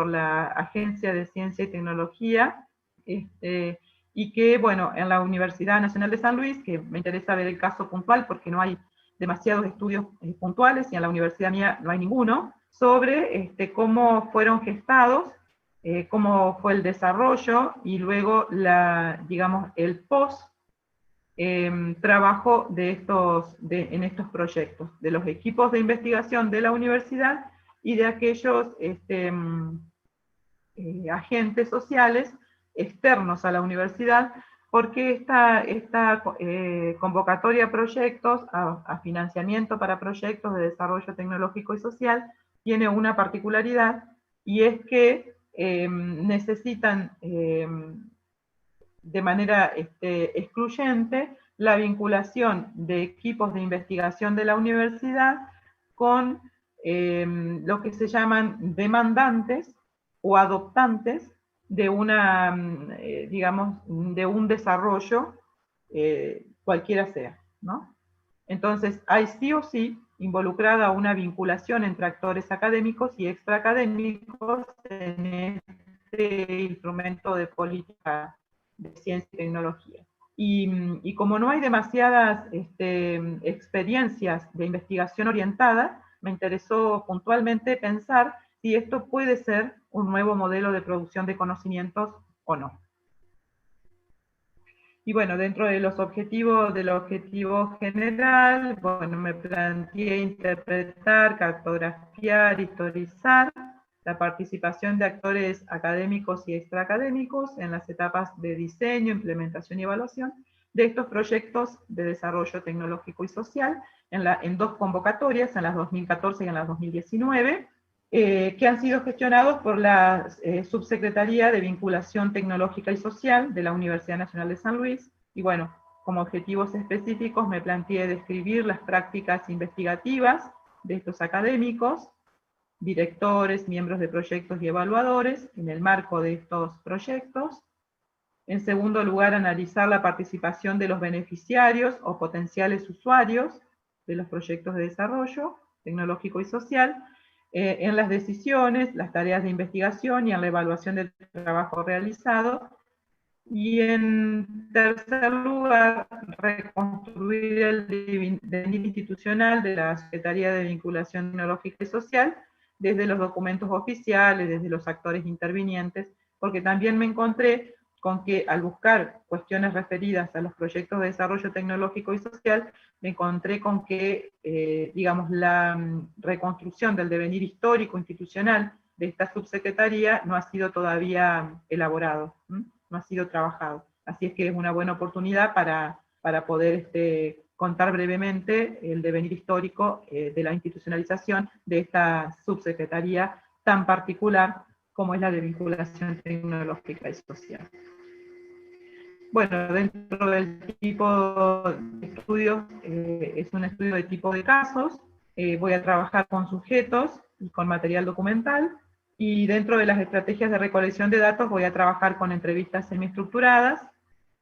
Speaker 1: la Agencia de Ciencia y Tecnología, y que, bueno, en la Universidad Nacional de San Luis, que me interesa ver el caso puntual porque no hay demasiados estudios puntuales, y en la universidad mía no hay ninguno, sobre cómo fueron gestados, cómo fue el desarrollo, y luego, digamos, el post trabajo en estos proyectos, de los equipos de investigación de la universidad y de aquellos agentes sociales externos a la universidad, porque esta convocatoria a proyectos, a financiamiento para proyectos de desarrollo tecnológico y social, tiene una particularidad, y es que necesitan de manera excluyente la vinculación de equipos de investigación de la universidad con lo que se llaman demandantes o adoptantes de digamos, de un desarrollo, cualquiera sea, ¿no? Entonces, hay sí o sí involucrada una vinculación entre actores académicos y extraacadémicos en este instrumento de política de ciencia y tecnología. Y como no hay demasiadas experiencias de investigación orientada, me interesó puntualmente pensar si esto puede ser un nuevo modelo de producción de conocimientos o no. Y bueno, dentro de los objetivos, del objetivo general, bueno, me planteé interpretar, cartografiar, historizar la participación de actores académicos y extraacadémicos en las etapas de diseño, implementación y evaluación de estos proyectos de desarrollo tecnológico y social en dos convocatorias, en las 2014 y en las 2019, que han sido gestionados por la Subsecretaría de Vinculación Tecnológica y Social de la Universidad Nacional de San Luis. Y bueno, como objetivos específicos me planteé describir las prácticas investigativas de estos académicos, directores, miembros de proyectos y evaluadores en el marco de estos proyectos. En segundo lugar, analizar la participación de los beneficiarios o potenciales usuarios de los proyectos de desarrollo tecnológico y social, en las decisiones, las tareas de investigación y en la evaluación del trabajo realizado. Y en tercer lugar, reconstruir el devenir institucional de la Secretaría de Vinculación Tecnológica y Social desde los documentos oficiales, desde los actores intervinientes, porque también me encontré con que al buscar cuestiones referidas a los proyectos de desarrollo tecnológico y social, me encontré con que, digamos, la reconstrucción del devenir histórico institucional de esta subsecretaría no ha sido todavía elaborado, no ha sido trabajado. Así es que es una buena oportunidad para poder contar brevemente el devenir histórico de la institucionalización de esta subsecretaría tan particular como es la de vinculación tecnológica y social. Bueno, dentro del tipo de estudios, es un estudio de tipo de casos, voy a trabajar con sujetos y con material documental, y dentro de las estrategias de recolección de datos voy a trabajar con entrevistas semiestructuradas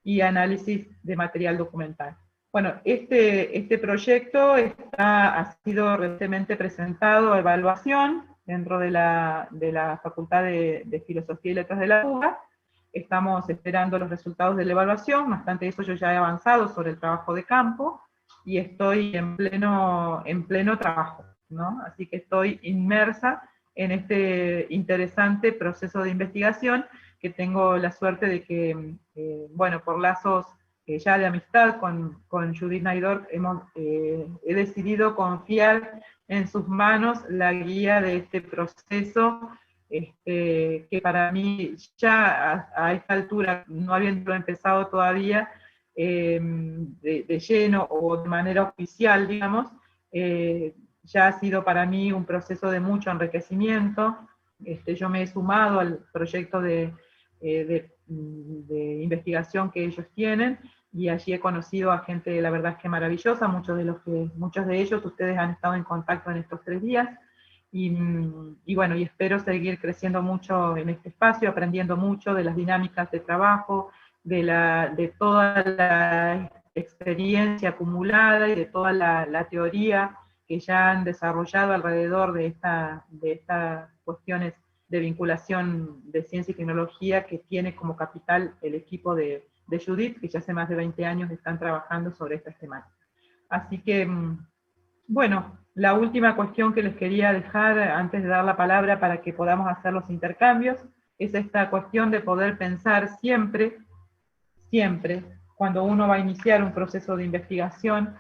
Speaker 1: y análisis de material documental. Bueno, este proyecto ha sido recientemente presentado a evaluación dentro de la Facultad de Filosofía y Letras de la UBA. Estamos esperando los resultados de la evaluación, no obstante eso yo ya he avanzado sobre el trabajo de campo, y estoy en pleno trabajo, ¿no? Así que estoy inmersa en este interesante proceso de investigación, que tengo la suerte de que, bueno, por lazos ya de amistad con Judith Naidorf, he decidido confiar en sus manos la guía de este proceso, que para mí ya a esta altura, no habiendo empezado todavía de lleno o de manera oficial, digamos, ya ha sido para mí un proceso de mucho enriquecimiento. Yo me he sumado al proyecto de investigación que ellos tienen, y allí he conocido a gente, la verdad es que maravillosa, muchos de ellos ustedes han estado en contacto en estos 3 días, y bueno, y espero seguir creciendo mucho en este espacio, aprendiendo mucho de las dinámicas de trabajo, de toda la experiencia acumulada y de toda la teoría que ya han desarrollado alrededor de estas cuestiones de vinculación de ciencia y tecnología que tiene como capital el equipo de Judith, que ya hace más de 20 años están trabajando sobre estas temáticas. Así que, bueno, la última cuestión que les quería dejar antes de dar la palabra para que podamos hacer los intercambios, es esta cuestión de poder pensar siempre, cuando uno va a iniciar un proceso de investigación,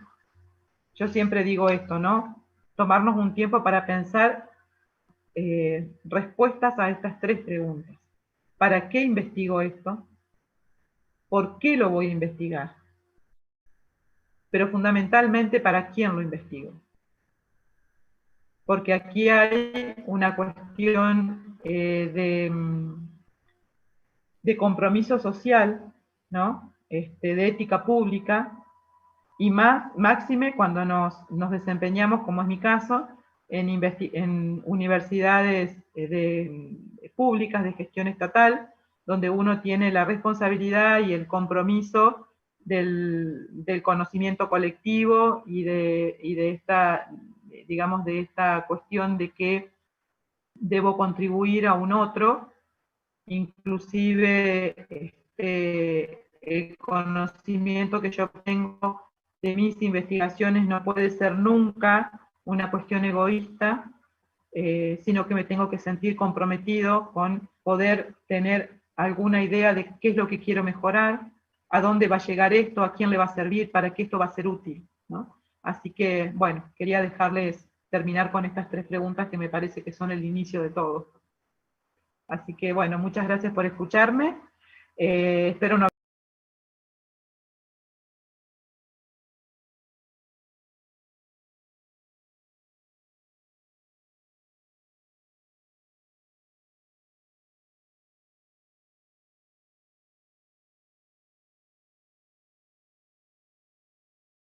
Speaker 1: yo siempre digo esto, ¿no? Tomarnos un tiempo para pensar respuestas a estas 3 preguntas. ¿Para qué investigo esto? ¿Por qué lo voy a investigar? Pero fundamentalmente, ¿para quién lo investigo? Porque aquí hay una cuestión de compromiso social, ¿no? De ética pública, y máxime cuando nos desempeñamos, como es mi caso, en universidades públicas de gestión estatal, donde uno tiene la responsabilidad y el compromiso del conocimiento colectivo y de esta, digamos, de esta cuestión de que debo contribuir a un otro, inclusive el conocimiento que yo tengo de mis investigaciones no puede ser nunca una cuestión egoísta, sino que me tengo que sentir comprometido con poder tener alguna idea de qué es lo que quiero mejorar, a dónde va a llegar esto, a quién le va a servir, para qué esto va a ser útil, ¿no? Así que, bueno, quería dejarles terminar con estas 3 preguntas que me parece que son el inicio de todo. Así que, bueno, muchas gracias por escucharme. Espero no